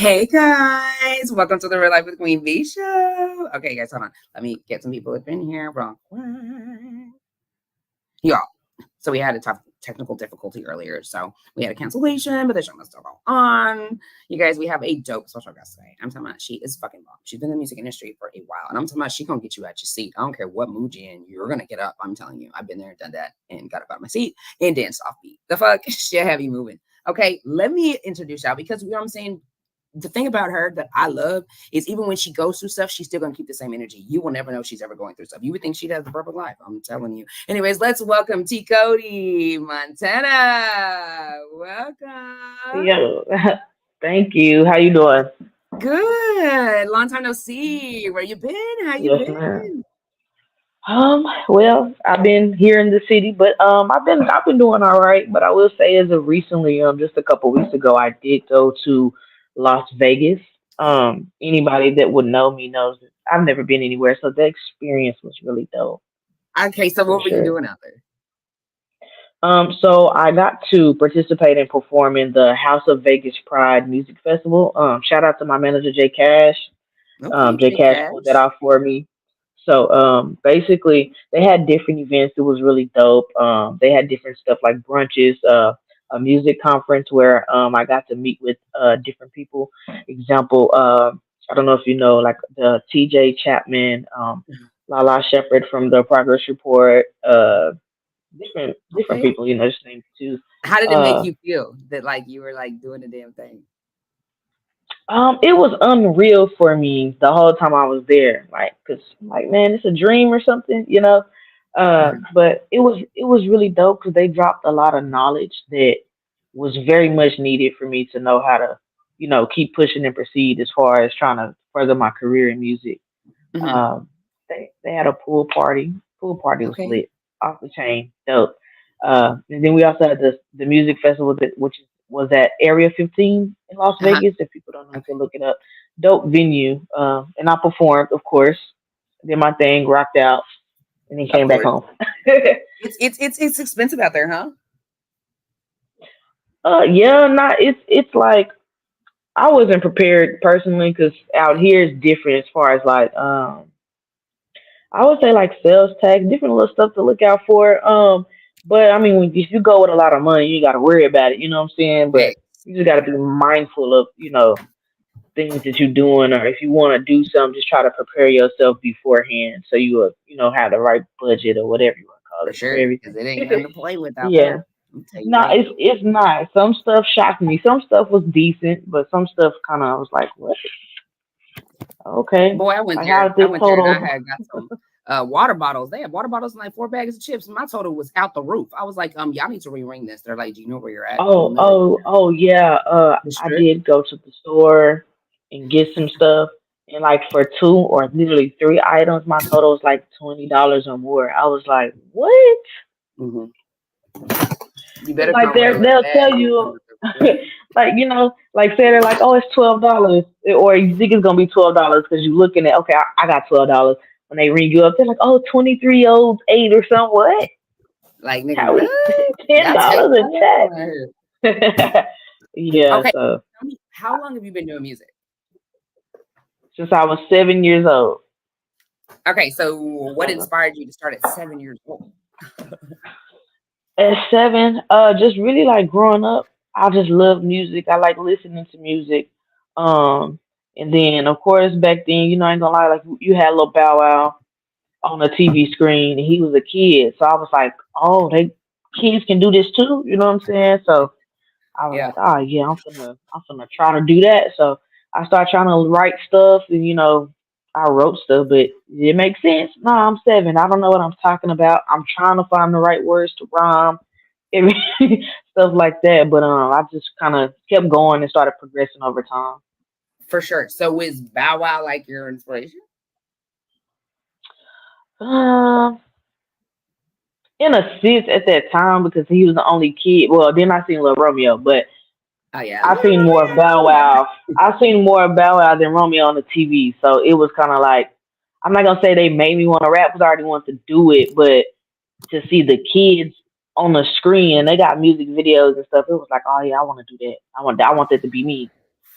Hey guys, welcome to the Real Life with QueenV show. Okay, guys, hold on. Let me get some people up in here. Wrong way. Y'all. So we had a tough technical difficulty earlier. So we had a cancellation, but the show must still go on. You guys, we have a dope special guest today. I'm talking about she is fucking bomb. She's been in the music industry for a while. And I'm talking about she gonna get you at your seat. I don't care what mood you're in, you're gonna get up. I'm telling you. I've been there and done that and got up out of my seat and danced off beat. The fuck? Shit heavy moving. Okay, let me introduce y'all because you know what I'm saying. The thing about her that I love is even when she goes through stuff, she's still gonna keep the same energy. You will never know she's ever going through stuff. You would think she has the perfect life. I'm telling you. Anyways, let's welcome T Cody Montana. Welcome. Yo, thank you. How you doing? Good. Long time no see. Where you been? How you Yes, ma'am. been? Well, I've been here in the city, but I've been doing all right. But I will say, as of recently, just a couple weeks ago, I did go to Las Vegas. Anybody that would know me knows that I've never been anywhere, so the experience was really dope Okay, so for what were you sure. doing out there? So I got to participate and perform in the House of Vegas Pride Music Festival. Shout out to my manager Jay Cash. Okay, Jay J Cash pulled that Cash. off for me. So basically, they had different events. It was really dope. They had different stuff like brunches, a music conference where I got to meet with different people. Example, I don't know if you know, like the T.J. Chapman, Lala Shepherd from the Progress Report, different Okay. people. You know, just named two. How did it make Uh, you feel that like you were like doing the damn thing? it was unreal for me the whole time I was there. Like, cause like, man, it's a dream or something, you know. Mhm. But it was really dope because they dropped a lot of knowledge that was very much needed for me to know how to, keep pushing and proceed as far as trying to further my career in music. Mhm. Um, they had a pool party. Pool party was Okay. lit, off the chain, dope. And then we also had the music festival that was at Area 15 in Las Uh-huh. Vegas. If people don't know, you Okay. can look it up. Dope venue. And I performed, of course. Did my thing, rocked out, and then Of came back course. home. It's expensive out there, huh? Yeah, not it's like I wasn't prepared personally because out here is different as far as like I would say like sales tax, different little stuff to look out for. But I mean, if you go with a lot of money, you got to worry about it. You know what I'm saying? But Facts. you just got to be mindful of things that you're doing, or if you want to do something, just try to prepare yourself beforehand so you will have the right budget or whatever you want to call For it for sure. Because everything. it ain't nothing to play with out Yeah. there. I'll tell you No, that. it's not. Some stuff shocked me. Some stuff was decent, but some stuff kind of was like, what? Okay, Boy, I went like there. how's I this went there and I total? had got some water bottles. They had water bottles and like 4 bags of chips. And my total was out the roof. I was like, y'all need to re-ring this. They're like, do you know where you're at? In the Oh, middle of oh, oh, yeah. the I strip. did go to the store and get some stuff, and like for two or literally three items, my total was like $20 or more. I was like, what? Hmm. You Cause better like come ready with a they'll tell bag. you, 'Cause what? like like say they're like, oh, it's $12, or you think it's gonna be $12 because you're looking at, okay, I got $12. When they ring you up, they're like, oh, 23 olds 8 or something. What? Like, nigga, How what? ten Y'all take dollars money out a here. check? Yeah. Okay. So Tell me, how long have you been doing music? since I was 7 years old. Okay, so what inspired you to start at 7 years old? At seven, just really like growing up, I just love music. I like listening to music. Um, and then of course back then, I ain't gonna lie, like you had little Bow Wow on the TV screen, and he was a kid, so I was like, oh, they kids can do this too. You know what I'm saying? So I was Yeah, like, oh yeah, I'm gonna try to do that. So I started trying to write stuff, and I wrote stuff, but it makes sense. No, I'm seven. I don't know what I'm talking about. I'm trying to find the right words to rhyme, every stuff like that. But I just kind of kept going and started progressing over time. for sure. So is Bow Wow like your inspiration? Um, in a sense, at that time because he was the only kid. Well, then I seen Lil Romeo, but Oh yeah, I seen more of Bow Little Wow. I seen more of Bow Wow than Romeo on the TV. So it was kind of like, I'm not gonna say they made me want to rap because I already wanted to do it, but to see the kids on the screen and they got music videos and stuff, it was like, oh yeah, I want to do that. I want that to be me.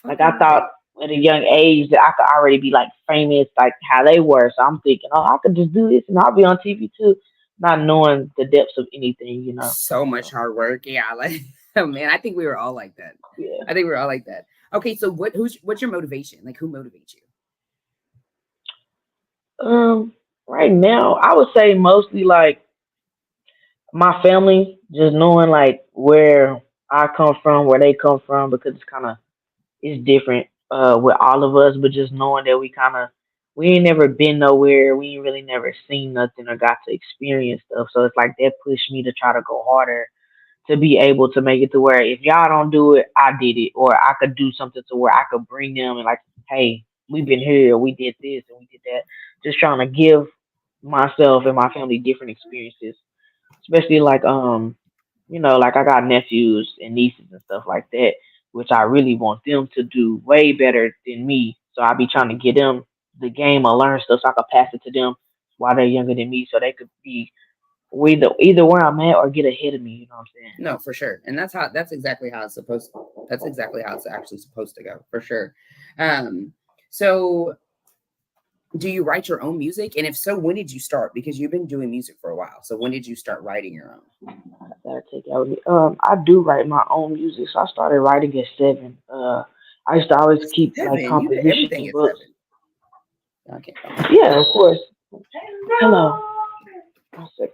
Like fucking I right. thought at a young age that I could already be like famous, like how they were. So I'm thinking, oh, I could just do this and I'll be on TV too, not knowing the depths of anything. So much So hard work. Yeah, like oh man, I think we were all like that. yeah. I think we were all like that. Okay, so what's your motivation? Like who motivates you? Um, right now I would say mostly like my family, just knowing like where I come from, where they come from, because it's different with all of us, but just knowing that we ain't never been nowhere, we ain't really never seen nothing or got to experience stuff. So it's like that pushed me to try to go harder to be able to make it to where if y'all don't do it, I did it, or I could do something to where I could bring them and like, hey, we've been here, we did this and we did that. Just trying to give myself and my family different experiences, especially like like I got nephews and nieces and stuff like that, which I really want them to do way better than me. So I be trying to get them the game or learn stuff so I could pass it to them while they're younger than me, so they could be either where I'm at or get ahead of me. You know what I'm saying? No, for sure. And that's exactly how it's supposed that's exactly how it's actually supposed to go, for sure. Um so do you write your own music? And if so, when did you start? Because you've been doing music for a while. So when did you start writing your own? I gotta take that with me. I do write my own music, so I started writing at 7. I used to always keep like Seven. You did everything composition at books. 7. Okay, hold on. Yeah, of course. Hello. One sec.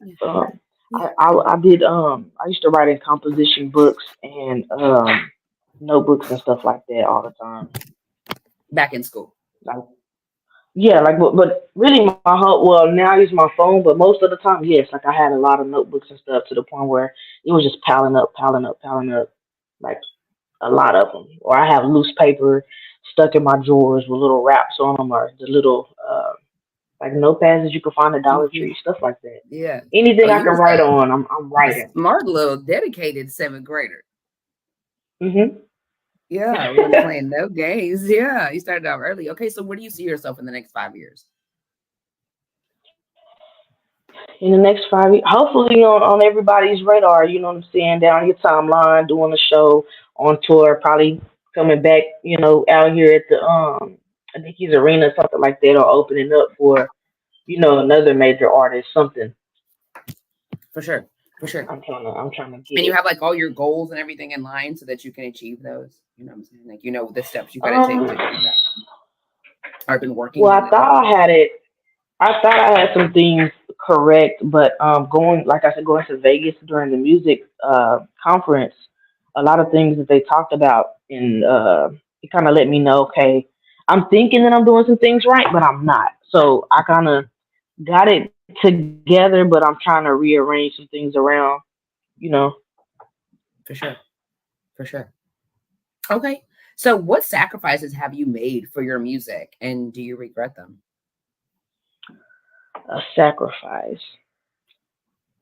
Yeah. Um, Yeah. I did I used to write in composition books and notebooks and stuff like that all the time. Back in school. Like yeah, like but really my whole well now I use my phone, but most of the time yes, like I had a lot of notebooks and stuff to the point where it was just piling up, like a lot of them. Or I have loose paper stuck in my drawers with little wraps on them, or the little like notepads that you can find at Dollar Mhm. Tree, stuff like that. Yeah. Oh, Anything I you can was write on, I'm a writing. smart little dedicated seventh grader. Hmm. Yeah, I wasn't playing no games. Yeah, you started out early. Okay, so where do you see yourself in the next 5 years? In the next 5 years, hopefully on everybody's radar. You know what I'm saying? Down your timeline, doing a show on tour, probably coming back. Out here at the I think he's arena, something like that, or opening up for another major artist, something. For sure. For sure. I'm trying to get And you it. have like all your goals and everything in line so that you can achieve those. You know what I'm saying? Like the steps you got to take to Um, achieve that. I've been working well, on I it. thought I had it. I thought I had some things correct, but going like I said, going to Vegas during the music conference, a lot of things that they talked about, and it kind of let me know, okay, I'm thinking that I'm doing some things right, but I'm not. So I kind of got it together, but I'm trying to rearrange some things around. You know, For sure. For sure. Okay. So what sacrifices have you made for your music and do you regret them? a sacrifice.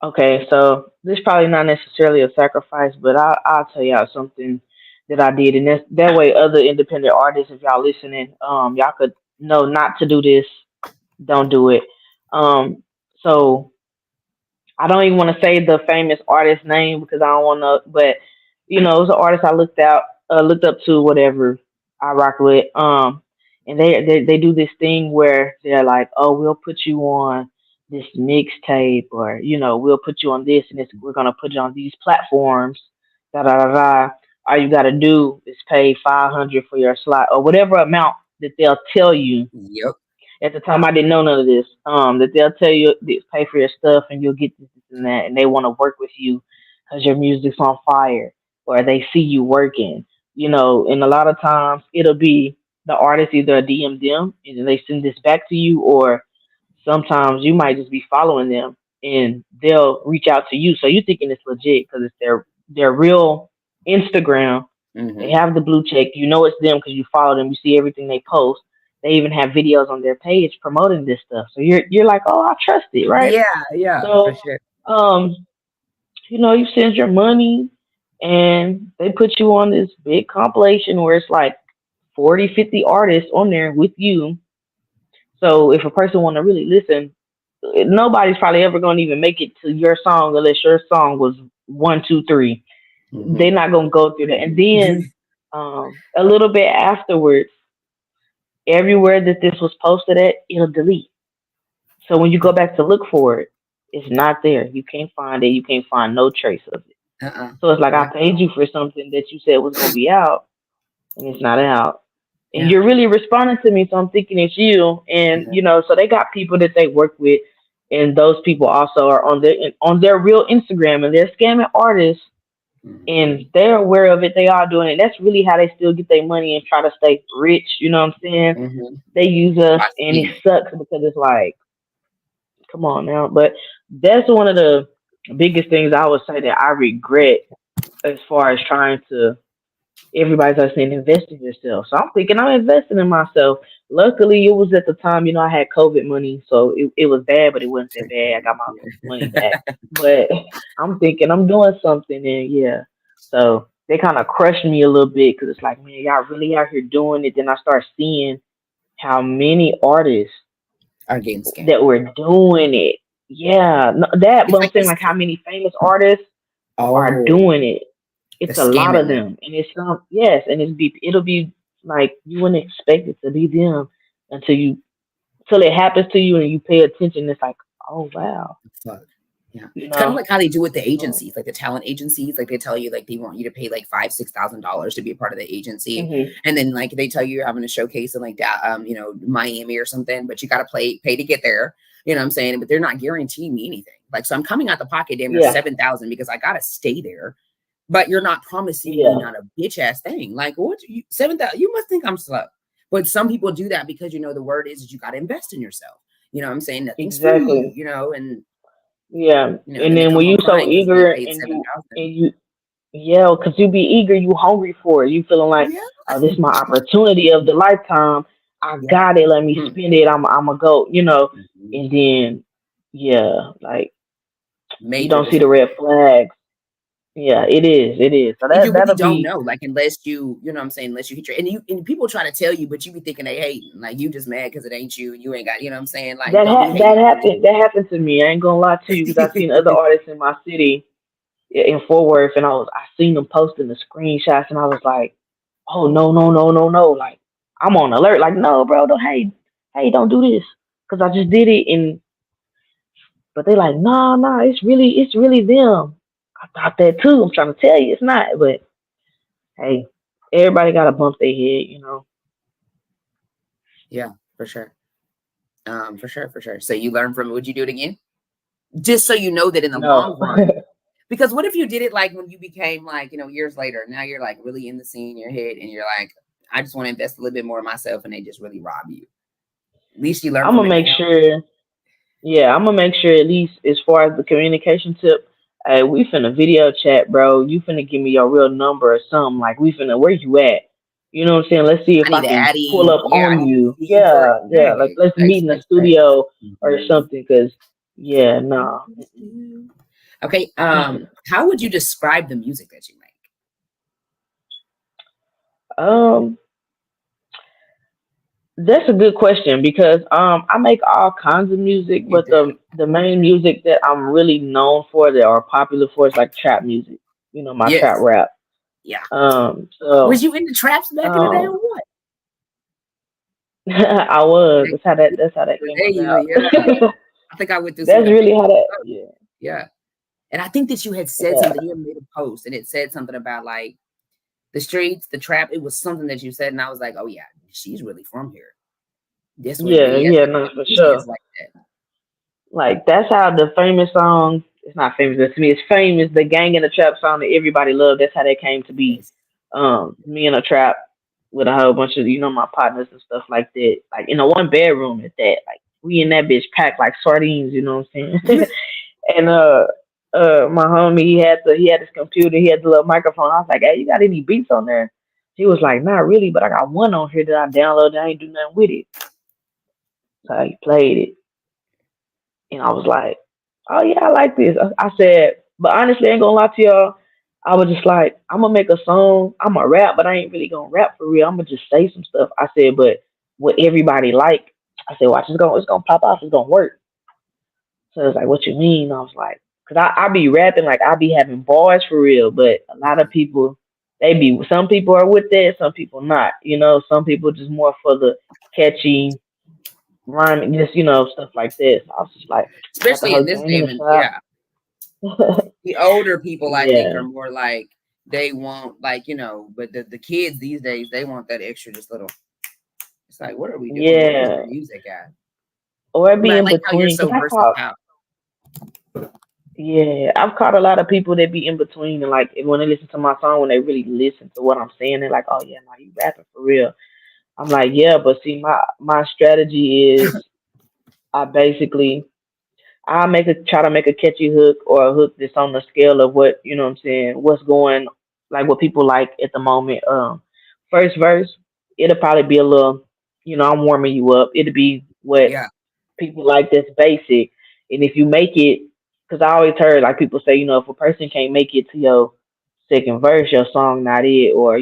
Okay, so this is probably not necessarily a sacrifice, but I'll tell y'all something that I did, and that way other independent artists, if y'all listening, y'all could know not to do this, don't do it. Um, so I don't even want to say the famous artist name because I don't want to, but it's an artist I looked up to, whatever I rock with. And they do this thing where they're like, oh, we'll put you on this mixtape, or we'll put you on this, and we're gonna put you on these platforms. Da da da da. All you gotta do is pay 500 for your slot, or whatever amount that they'll tell you. Yep. At the time, I didn't know none of this. That they'll tell you pay for your stuff and you'll get this and that, and they want to work with you because your music's on fire, or they see you working. And a lot of times it'll be the artist either DM them and then they send this back to you, or sometimes you might just be following them and they'll reach out to you. So you thinking it's legit because it's their real Instagram. They Hmm. have the blue check. You know it's them because you follow them. You see everything they post. They even have videos on their page promoting this stuff. So you're like, oh, I trust it, right? Yeah, yeah, for So sure. um, you send your money and they put you on this big compilation where it's like 40, 50 artists on there with you. So if a person want to really listen, nobody's probably ever going to even make it to your song unless your song was one, two, three. Hmm. They're not going to go through that. And then A little bit afterwards, everywhere that this was posted at, it'll delete. So when you go back to look for it, it's not there. You can't find it. You can't find no trace of it. Uh-uh. So it's like I Yeah. paid you for something that you said was gonna be out, and it's not out. And Yeah. you're really responding to me, so I'm thinking it's you. And Yeah. so they got people that they work with, and those people also are on their real Instagram, and they're scamming artists, and Mhm. they're aware of it. They are doing it. That's really how they still get their money and try to stay rich. You know what I'm saying? Mhm. They use us, By and it scheming. sucks because it's like, come on now. But that's one of the biggest things I would say that I regret as far as trying to. Everybody's always saying invest in yourself. So I'm thinking I'm investing in myself. Luckily, it was at the time, I had COVID money, so it was bad, but it wasn't that Thank bad. I God. got my money back. Yeah. But I'm thinking I'm doing something, and yeah. So they kind of crushed me a little bit because it's like, man, y'all really out here doing it. Then I start seeing how many artists Are getting scammed. that were doing it. Yeah, no, that, It's but I'm like saying this. like how many famous artists are Oh, doing it. the It's a lot scamming of one. them, and it's some yes, and it'll be like you wouldn't expect it to be them until it happens to you and you pay attention. It's like, oh wow, Fuck. Yeah. you It's kind of know. like how they do with the Um, agencies, like the talent agencies. Like they tell you like they want you to pay like $5,000, $6,000 to be a part of the agency. hmm And then like they tell you you're having a showcase in like that Miami or something, but you gotta pay to get there. You know what I'm saying? But they're not guaranteeing me anything. Like so I'm coming out the pocket damn near yeah, 7,000 because I gotta stay there. But you're not promising me yeah, not a bitch ass thing. Like what you 7,000, you must think I'm slow. But some people do that because the word is that you gotta invest in yourself. You know what I'm saying? Nothing's free, exactly. and Yeah, and then they then come when home you so crying because they eager paid and 7,000. you yeah, because you be eager, you hungry for it. You feeling like, Yeah. oh, this is my opportunity of the lifetime. I Yeah. got it. Let me Hmm. spend it. I'm a go. Mhm. And then yeah, like you Major don't see the disappointment. red flags. Yeah, it is. It is. So And you really that'll don't be know, like, unless you know what I'm saying, unless you hit your and people try to tell you, but you be thinking they hating. Like you just mad because it ain't you. You ain't got, you know what I'm saying? Like, don't be that hating on happened. That happened to me. I ain't gonna lie to you because I've seen other me. artists in my city in Fort Worth, and I seen them posting the screenshots, and I was like, oh no no no no no, like I'm on alert. Like no, bro, don't hey don't do this because I just did it, and but they like nah, it's really them. I thought that too. I'm trying to tell you it's not, but hey, everybody got to bump their head. Yeah, for sure. For sure, for sure. So you learn from it. Would you do it again? Just so you know that in the long No. run, because what if you did it like when you became like, years later, now you're like really in the scene, your head, and you're like, I just want to invest a little bit more in myself, and they just really rob you. At least you learn I'm from gonna it make now. sure. Yeah, I'm gonna make sure at least as far as the communication tip. Hey, we finna video chat, bro. You finna give me your real number or something. Like we finna, where you at? You know what I'm saying? Let's see I if I need to can add pull in. up Yeah, I on need to you. see you for a Yeah, yeah. Like let's meet in the facts. studio or Mhm. something. Cause yeah, no. Okay. How would you describe the music that you make? um, that's a good question because I make all kinds of music, You but do. the main music that I'm really known for that are popular for is like trap music. My trap Yes. rap. Yeah. Was So you into traps back in the day um, or what? I was. That's how that came There you. about. Yeah. I think I went through some That's of them. really how that. Yeah, Yeah. And I think that you had said yeah, something. You had made a post, and it said something about like the streets, the trap. It was something that you said, and I was like, oh yeah, she's really from here. This what it yeah, is. yeah. Like No, the for music sure. is like that. Like that's how the famous song. It's not famous but to me. It's famous. The gang in the trap song that everybody loved. That's how they came to be. Yes. Me in a trap with a whole bunch of my partners and stuff like that. Like in a one bedroom at that. Like we in that bitch packed like sardines. You know what I'm saying? And my homie he had his computer, he had the little microphone. I was like, hey, you got any beats on there? He was like, not really, but I got one on here that I downloaded. I ain't do nothing with it. So he played it, and I was like, oh yeah, I like this. I said, but honestly, I ain't gonna lie to y'all. I was just like, I'm gonna make a song. I'm gonna rap, but I ain't really gonna rap for real. I'm gonna just say some stuff. I said, but what everybody like, I said, watch, it's gonna pop off. It's gonna work. So it's like, what you mean? I was like, cause I be rapping like I be having bars for real, but a lot of people they be some people are with that, some people not. You know, some people just more for the catchy rhyming, just stuff like this. I was just like, got the Especially whole in this gang day in of the yeah. shop. The older people I think are Yeah, more like they want like, but the kids these days they want that extra just little it's like what are we doing? Where's the yeah, music at? or it But be I in like how you're between. Cause so I caught, versatile. yeah, I've caught a lot of people that be in between, and like when they listen to my song, when they really listen to what I'm saying, they're like, oh yeah, no, you rapping for real. I'm like, yeah, but see, my strategy is I basically I try to make a catchy hook or a hook that's on the scale of what what I'm saying, what's going like what people like at the moment. First verse, it'll probably be a little, I'm warming you up. It'll be what Yeah. people like that's basic. And if you make it, because I always heard like people say, if a person can't make it to your second verse, your song not it, or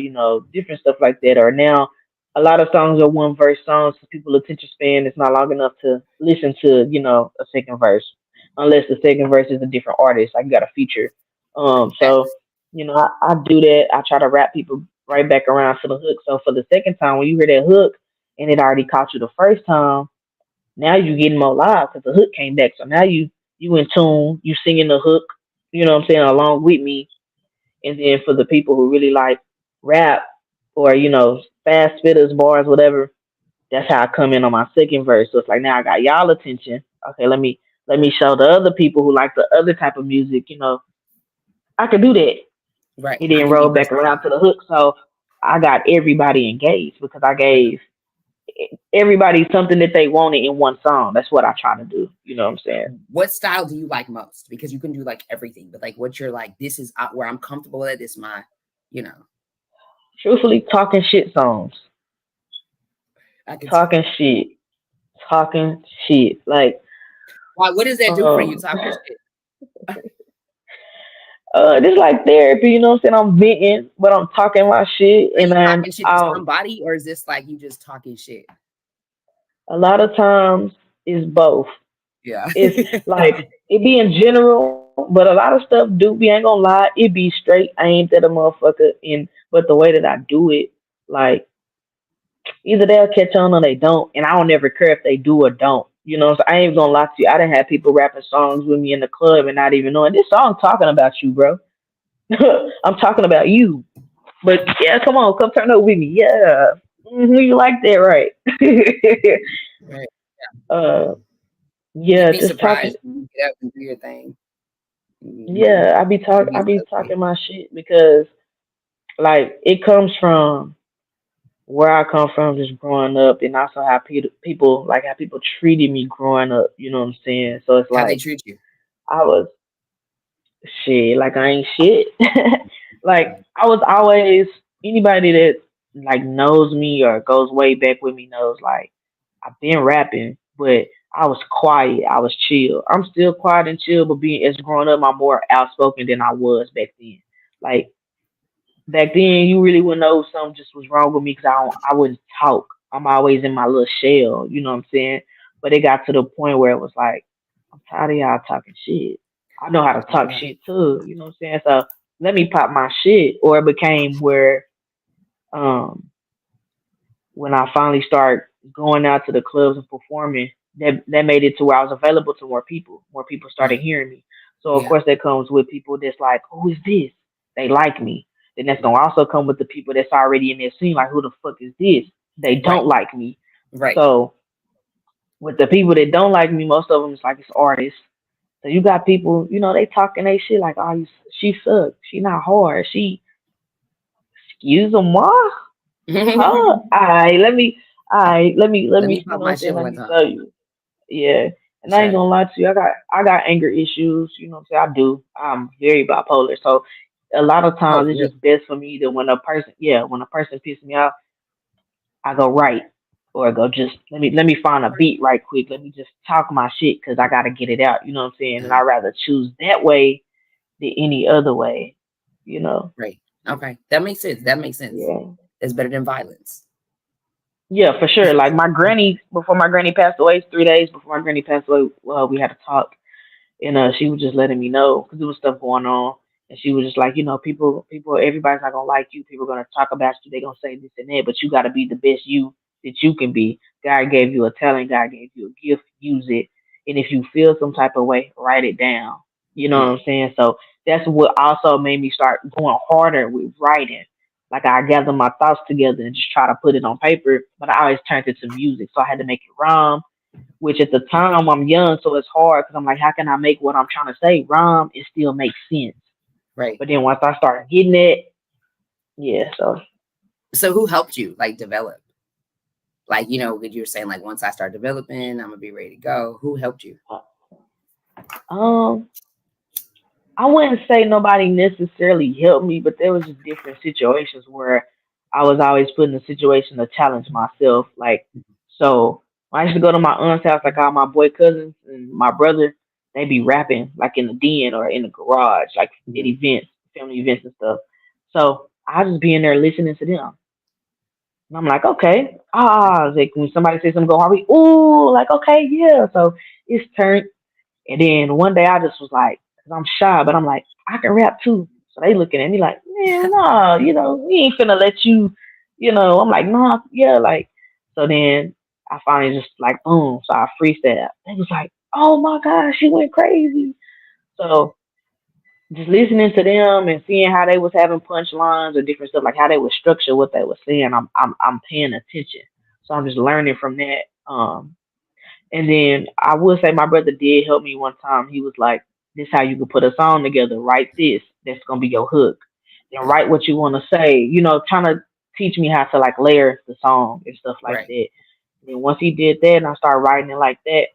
different stuff like that. Or now a lot of songs are one verse songs, so people attention span is not long enough to listen to a second verse, unless the second verse is a different artist. Like you got a feature. So Facts. I do that. I try to wrap people right back around to the hook. So for the second time, when you hear that hook and it already caught you the first time, now you getting more live because the hook came back. So now you in tune, you singing the hook, what I'm saying, along with me. And then for the people who really like rap or fast spitters, bars, whatever, that's how I come in on my second verse. So it's like now I got y'all attention. Okay, let me show the other people who like the other type of music. I could do that. Right. And I then can be roll back around versatile. to the hook. So I got everybody engaged because I gave everybody something that they wanted in one song. That's what I try to do. You know what I'm saying? What style do you like most? Because you can do like everything, but like what you're like, this is where I'm comfortable at. This is my, you know, Truthfully, talking shit songs, I can tell. talking shit, talking shit. Like, Why? What does that do for you? um, Talking shit. this like therapy. You know what I'm saying? I'm venting, but I'm talking my shit, Are and you then talking shit to somebody, or is this like you just talking shit? a lot of times it's both. Yeah. It's like it be in general, but a lot of stuff do be. Ain't gonna lie, it be straight aimed at a motherfucker. But the way that I do it, like either they'll catch on or they don't, and I don't ever care if they do or don't. So I ain't gonna lie to you. I done had people rapping songs with me in the club and not even knowing this song talking about you, bro. I'm talking about you. But yeah, come on, come turn up with me. Yeah, you like that, right? Right. uh, You'd yeah, be just talking. surprised when you get up and do your thing. You Yeah, you'd I be be so sweet. talking my shit because like it comes from where I come from, just growing up, and also how people like how people treated me growing up. You know what I'm saying? So it's How they like treat you. I was shit, like I ain't shit. Like I was always anybody that like knows me or goes way back with me knows like I've been rapping, but I was quiet. I was chill. I'm still quiet and chill, but being as growing up, I'm more outspoken than I was back then. Like back then, you really wouldn't know if something just was wrong with me because I wouldn't talk. I'm always in my little shell. You know what I'm saying? But it got to the point where it was like, I'm tired of y'all talking shit. I know how to talk Yeah. shit too. You know what I'm saying? So let me pop my shit. Or it became where um when I finally start going out to the clubs and performing, that made it to where I was available to more people. More people started Right. hearing me. So of Yeah. course that comes with people that's like, who is this? They like me. Then that's gonna also come with the people that's already in their scene, like who the fuck is this? They Right. don't like me. Right. So with the people that don't like me, most of them is like it's artists. So you got people, they talking they shit like, oh, she sucks. She not hard. She, excuse moi, huh? Let Let me, me pop my shit let one me show time. you. Yeah. And I ain't Sure. gonna lie to you, I got anger issues, what I'm saying? I do. I'm very bipolar. So a lot of Oh, times it's really? just best for me that when a person pisses me off, I go right. Or I go just let me find a beat right quick. Let me just talk my shit because I gotta get it out. You know what I'm saying? And I rather choose that way than any other way. You know? Right. Okay. That makes sense. That makes sense. Yeah. It's better than violence. Yeah, for sure. Like my granny, before my granny passed away, 3 days before my granny passed away, we had a talk, and she was just letting me know because there was stuff going on, And she was just like, people, everybody's not gonna like you. People are gonna talk about you. They're gonna say this and that, but you gotta be the best you that you can be. God gave you a talent. God gave you a gift. Use it. And if you feel some type of way, write it down. You know what Mm, I'm saying? So that's what also made me start going harder with writing. Like I gather my thoughts together and just try to put it on paper, but I always turned it to music. So I had to make it rhyme, which at the time I'm young, so it's hard because I'm like, how can I make what I'm trying to say rhyme and still make sense? right. But then once I started getting it, yeah. So So who helped you like develop? Like, when you were saying like once I start developing, I'm gonna be ready to go. Who helped you? um, I wouldn't say nobody necessarily helped me, but there was just different situations where I was always put in a situation to challenge myself. Like, so when I used to go to my aunt's house, like all my boy cousins and my brother, they be rapping like in the den or in the garage, like at Mhm. events, family events and stuff. So I just be in there listening to them. And I'm like, okay, like when somebody says something go Harvey, ooh, like okay, yeah. So it's turned, and then one day I just was like, cause I'm shy, but I'm like, I can rap too. So they looking at me like, man, nah, we ain't finna let you, I'm like, nah, yeah, like. So then I finally just like, boom. So I freestyle. They was like, oh my gosh, she went crazy. So just listening to them and seeing how they was having punchlines or different stuff, like how they would structure what they were saying, I'm paying attention. So I'm just learning from that. And then I will say my brother did help me one time. He was like, "This how you can put a song together. Write this. That's gonna be your hook. Then Uh, write what you want to say. Trying to teach me how to like layer the song and stuff like right. that. And then once he did that, and I started writing it like that,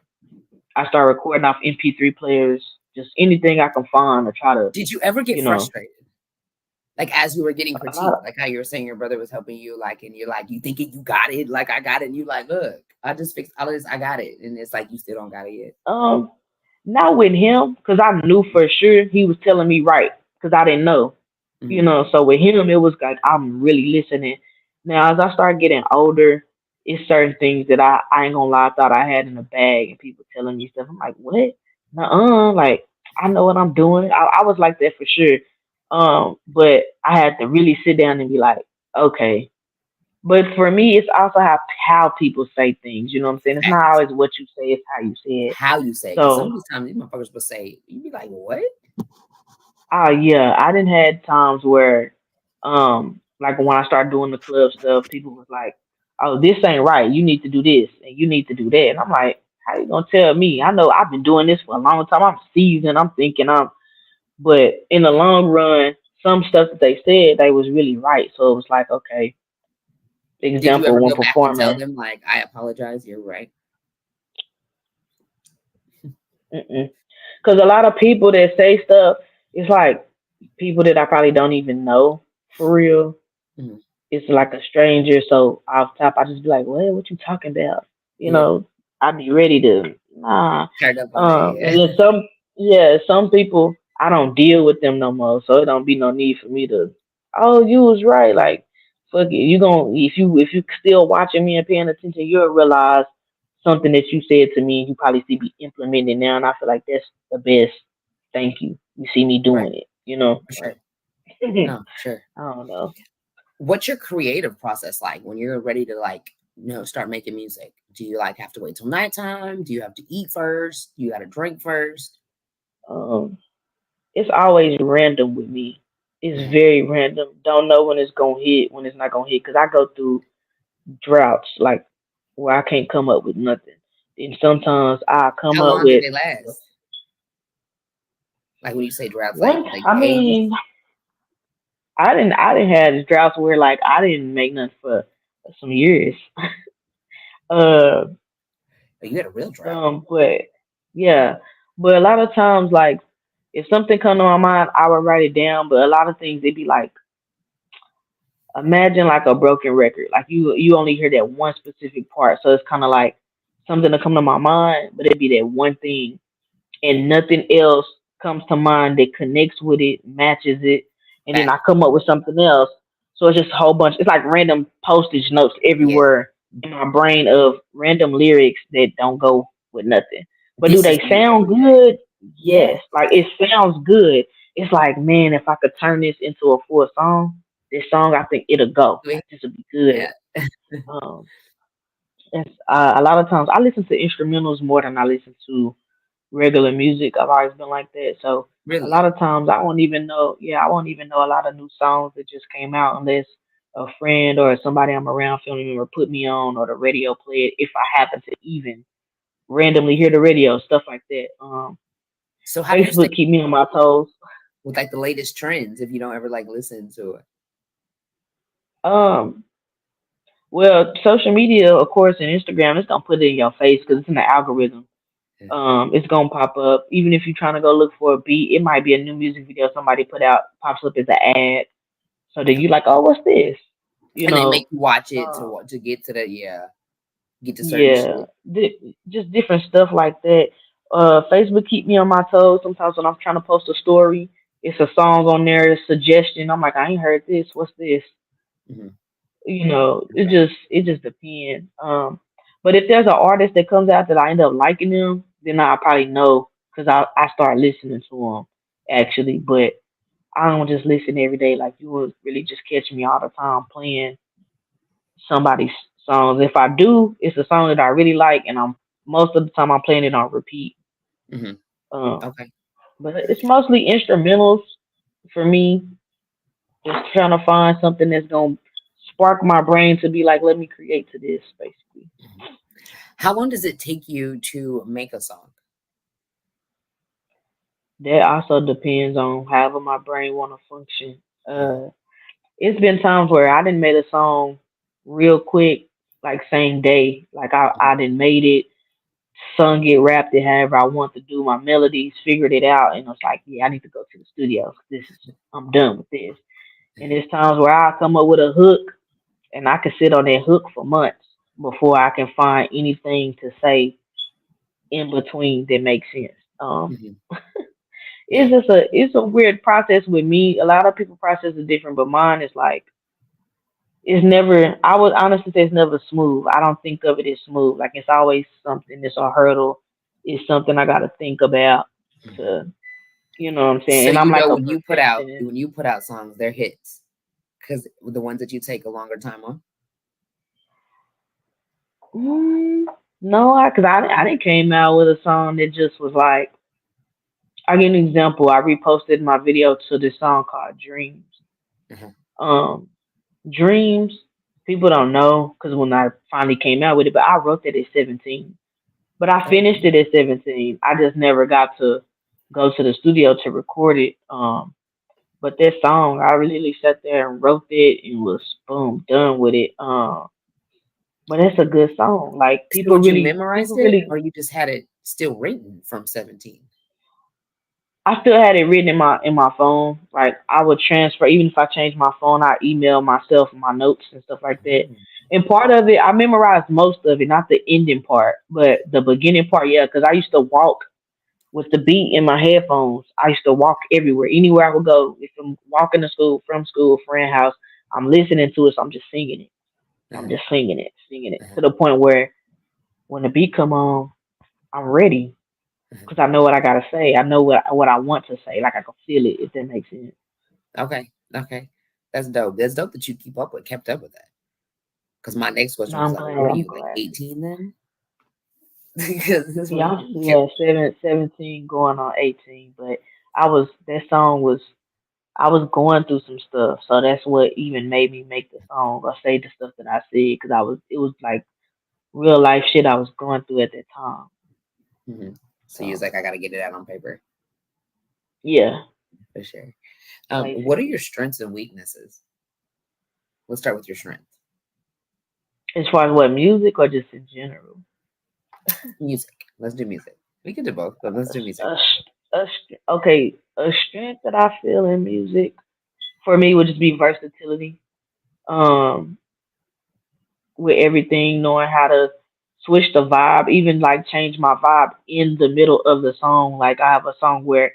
I started recording off MP3 players, just anything I can find to try to, Did you ever get you know, frustrated? Like as you were getting a lot. critiqued, like how you were saying your brother was helping you, like, and you're like, you thinking you got it, like I got it, and you like, look, I just fixed all of this, I got it, and it's like you still don't got it yet. Um, Not with him, because I knew for sure he was telling me right, because I didn't know. Hmm. So with him, it was like I'm really listening. Now, as I start getting older, it's certain things that I ain't gonna lie, I thought I had in the bag, and people telling me stuff. I'm like, what? Nuh-uh. Like, I know what I'm doing. I was like that for sure. But I had to really sit down and be like, okay. But for me, it's also how people say things. You know what I'm saying? It's not Facts. always what you say; it's how you say it. How you say? Because some So of these times these motherfuckers will say, you be like, what? oh yeah, I didn't had times where, like when I started doing the club stuff, people was like, "Oh, this ain't right. You need to do this and you need to do that." And I'm like, "How you gonna tell me? I know I've been doing this for a long time. I'm seasoned. I'm thinking but in the long run, some stuff that they said they was really right. So it was like, okay, Did you example, ever when go back and tell performing, them like, I apologize, you're right? because a lot of people that say stuff, it's like people that I probably don't even know for real. Mhm. It's like a stranger. So off top, I just be like, what you talking about? Yeah, I'd be ready to, nah. turned up on that. And Yeah, then yeah, some people, I don't deal with them no more. So it don't be no need for me to, oh, you was right. Like, fuck it. If you still watching me and paying attention, you'll realize something that you said to me, you probably see me implementing now. And I feel like that's the best. Thank you. You see me right, doing it, for sure. Like, No, for sure. I don't know. What's your creative process like when you're ready to like, start making music? Do you like have to wait till nighttime? Do you have to eat first? You got to drink first? Um, it's always random with me. It's Mhm. very random. Don't know when it's gonna hit, when it's not gonna hit. Cause I go through droughts, like where I can't come up with nothing. And sometimes I come How up long do with they last? Like when you say droughts, one. like I days? mean, I didn't have droughts where like I didn't make nothing for some years. uh, Like, you had a real drought. but yeah, but a lot of times like if something come to my mind, I would write it down. But a lot of things it'd be like imagine like a broken record. Like you only hear that one specific part. So it's kinda like something to come to my mind, but it'd be that one thing and nothing else comes to mind that connects with it, matches it, and then I Facts. come up with something else. So it's just a whole bunch. It's like random postage notes Yeah. everywhere in my brain of random lyrics that don't go with nothing. But do This they is me sound every day. good? Yeah. Yes. Like it sounds good. it's like, man, if I could turn this into a full song, this song, I think it'll go. We- Like, this would be good. Yeah, Um, it's, a lot of times I listen to instrumentals more than I listen to regular music. I've always been like that. So a lot really. of times I won't even know. Yeah, I won't even know a lot of new songs that just came out unless a friend or somebody I'm around, family member, put me on or the radio play it. If I happen to even randomly hear the radio, stuff like that. So how do you stay Facebook keep me on my toes. with like the latest trends if you don't ever like listen to it? Um, well, social media, of course, and Instagram, it's gonna put it in your face because it's in the algorithm. Yeah. It's gonna pop up. Even if you're trying to go look for a beat, it might be a new music video somebody put out, pops up as an ad. So then you Okay. like, oh, what's this? You And they make know, you watch it uh, to get to the get to certain yeah, shit. just different stuff like that. Facebook keep me on my toes. Sometimes when I'm trying to post a story, it's a song on there, a suggestion. I'm like, I ain't heard this. What's this? Hmm. Okay. It just depends. But if there's an artist that comes out that I end up liking them, then I probably know because I start listening to them actually. But I don't just listen every day. Like you would really just catch me all the time playing somebody's songs. If I do, it's a song that I really like, and I'm most of the time I'm playing it on repeat. Hmm. Um, Okay. but it's mostly instrumentals for me. Just trying to find something that's gonna spark my brain to be like, let me create to this, basically. Mhm. How long does it take you to make a song? That also depends on however my brain want to function. Mhm. It's been times where I didn't made a song real quick, like same day. Like I didn't made it, sung it, rapped it, however I want to do my melodies, figured it out, and I was like, yeah, I need to go to the studio. I'm done with this. And Mhm. there's times where I come up with a hook, and I can sit on that hook for months before I can find anything to say in between that makes sense. Mhm. It's Yeah. just it's a weird process with me. A lot of people process is different, but mine is like it's never. I would honestly say it's never smooth. I don't think of it as smooth. Like it's always something that's a hurdle. It's something I got to think about Mhm. to, you know what I'm saying. So And I'm you like know a when perfectionist. you put out songs, they're hits because the ones that you take a longer time on. Mm, no, I didn't came out with a song that just was like. I give an example. I reposted my video to this song called Dreams. Uh-huh. Um, Dreams, people don't know because when I finally came out with it, but I wrote that at 17. But I Oh, finished it at 17. I just never got to go to the studio to record it. But that song, I really sat there and wrote it and was boom done with it. But it's a good song. Like so did you memorized people it really. or you just had it still written from 17? I still had it written in my phone. Like I would transfer, even if I changed my phone, I email myself my notes and stuff like that. Oh. And part of it, I memorized most of it, not the ending part, but the beginning part. Yeah, because I used to walk with the beat in my headphones. I used to walk everywhere, anywhere I would go. If I'm walking to school, from school, friend house, I'm listening to it. So I'm just singing it. I'm Uh-huh. just singing it Uh-huh. to the point where when the beat come on, I'm ready Uh-huh. because I know what I gotta say. I know what I want to say. Like I can feel it. If that makes sense. Okay. Okay. That's dope. That's dope that you kept up with that. Because my next No, question was I'm like, glad. what are I'm you like glad. 18 then? Because this Yeah, one I'm you kept. yeah, 17 going on 18, but that song was I was going through some stuff, so that's what even made me make the song or say the stuff that I said because it was like real life shit I was going through at that time. Hmm. So you was So like, I got to get it out on paper yeah, for sure. What are basically, your strengths and weaknesses? Let's start with your strength. as far as what music or just in general, Music. Let's do music. We can do both, but let's do music. okay, a strength that I feel in music for me would just be versatility. Um, with everything, knowing how to switch the vibe, even like change my vibe in the middle of the song. Like I have a song where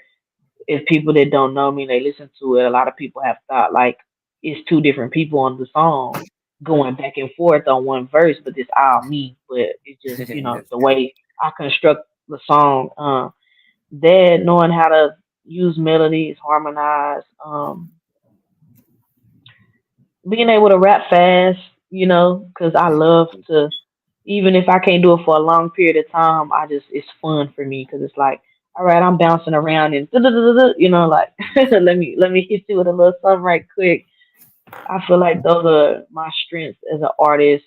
if people that don't know me, they listen to it, a lot of people have thought like it's two different people on the song going back and forth on one verse, but it's all me. But it's just, That's the dope. way I construct the song, that knowing how to use melodies, harmonize, being able to rap fast, because I love to, even if I can't do it for a long period of time, it's fun for me because it's like, all right, I'm bouncing around and like let me hit you with a little something right quick. I feel like those are my strengths as an artist.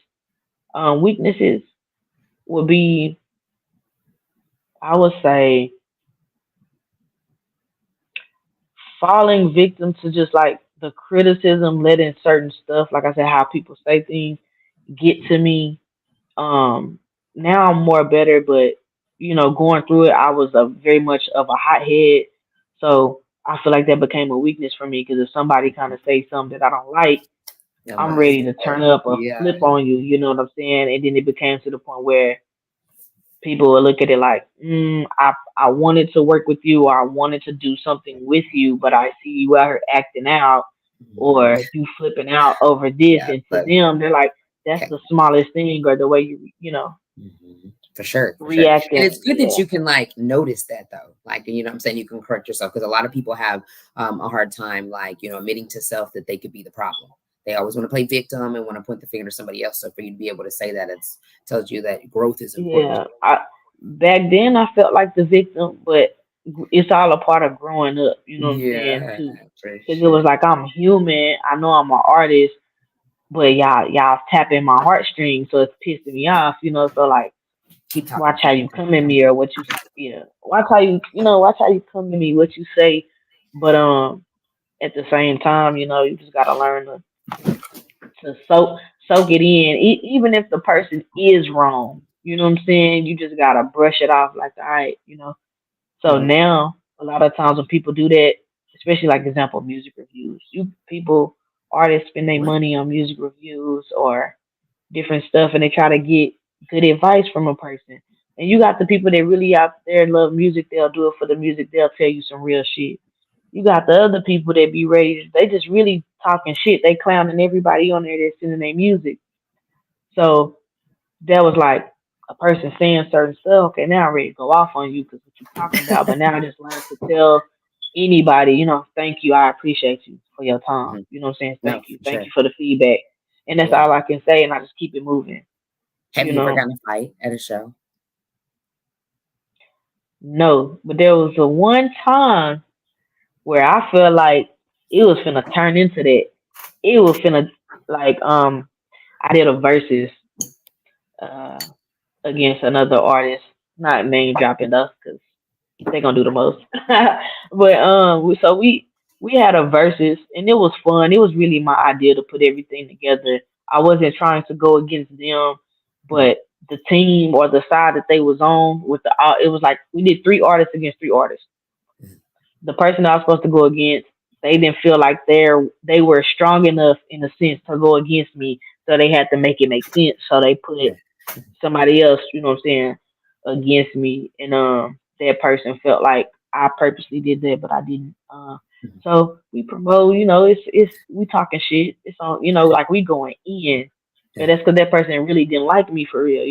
Weaknesses would be, I would say, falling victim to just like the criticism, letting certain stuff, like I said, how people say things, get to me. Now I'm more better, but going through it, I was a very much of a hothead. So I feel like that became a weakness for me because if somebody kind of say something that I don't like, I'm I'm like, ready to turn up or yeah, flip on you. You know what I'm saying? And then it became to the point where people will look at it like, I wanted to work with you or I wanted to do something with you, but I see you out here acting out mhm, or you flipping out over this. yeah, And to but them, they're like, that's okay. the smallest thing or the way you For sure, for sure. And it's reacting. good that Yeah. you can like notice that though. Like, you know what I'm saying? You can correct yourself because a lot of people have a hard time, like, admitting to self that they could be the problem. They always want to play victim and want to point the finger to somebody else. So for you to be able to say that, it's tells you that growth is important. Yeah. Back then I felt like the victim, but it's all a part of growing up, you know what I'm saying, Yeah, too. for Because it sure. was like I'm human. I know I'm an artist, but y'all tapping my heartstrings, so it's pissing me off, So like, Keep talking, watch how keep you talking. come at me or what you, yeah. Watch how you come to me, what you say. But at the same time, you just gotta learn to soak it in, even if the person is wrong. You know what I'm saying? You just gotta brush it off, like, all right. So Mhm. now, a lot of times when people do that, especially like example music reviews, artists spend their What? money on music reviews or different stuff, and they try to get good advice from a person. And you got the people that really out there love music. They'll do it for the music. They'll tell you some real shit. You got the other people that be ready. They just really talking shit. They clowning everybody on there that's sending their music. So that was like a person saying certain stuff. Okay, now I'm ready to go off on you because what you talking about. But now I just learned to tell anybody, thank you. I appreciate you for your time. Mhm. You know what I'm saying? No, Thank you. for Thank sure. you for the feedback. And that's Yeah. all I can say. And I just keep it moving. Have You you ever know, gotten a fight at a show? no. But there was a one time where I felt like it was finna turn into that. It was finna, like, I did a versus uh against another artist, not name dropping us because they gonna do the most. But so we had a versus and it was fun. It was really my idea to put everything together. I wasn't trying to go against them, Mhm. but the team or the side that they was on with it was like we did three artists against three artists. Mhm. The person I was supposed to go against, they didn't feel like they were strong enough in a sense to go against me, so they had to make it make sense. So they put somebody else, you know what I'm saying, against me, and that person felt like I purposely did that, but I didn't. Mhm. So we promote, it's we talking shit. It's on, like we going in, and Yeah. that's because that person really didn't like me for real.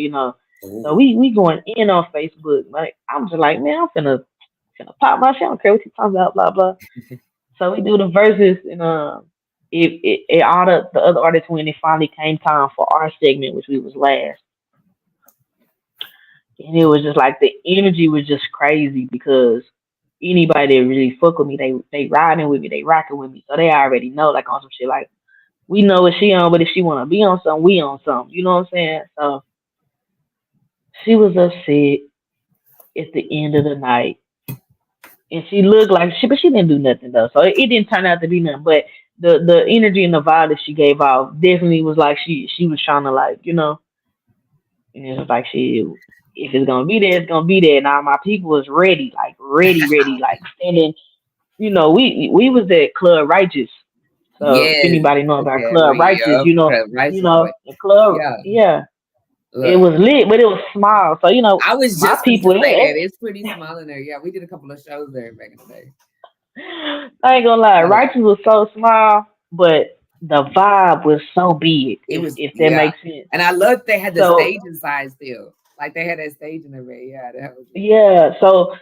So Ooh. we going in on Facebook. Like I'm just like, man, I'm finna pop my shit. I don't care what you talking about, blah blah. So we do the verses, and it all the other artists when it finally came time for our segment, which we was last. And it was just like the energy was just crazy because anybody that really fuck with me, they riding with me, they rocking with me. So they already know like on some shit like we know what she on, but if she wanna be on something, we on something. You know what I'm saying? So she was upset at the end of the night. And she looked like but she didn't do nothing though. So it didn't turn out to be nothing. But the energy and the vibe that she gave off definitely was like she was trying to like, and it was like she, if it's gonna be there, it's gonna be there. Now my people was ready, like ready, ready, like standing. We was at Club Righteous. So if Yes. anybody know about Okay. Club We Righteous, up. Rice is like, the club, yeah. yeah, it Look, was lit, but it was small. So I was my just people, gonna say that it's pretty small in there. Yeah, we did a couple of shows there back in the day. I ain't gonna lie, Yeah, Righteous was so small, but the vibe was so big. it If was. if that Yeah, makes sense. and I loved they had the So stage inside still. Like they had that stage in there. Yeah, that was. yeah, so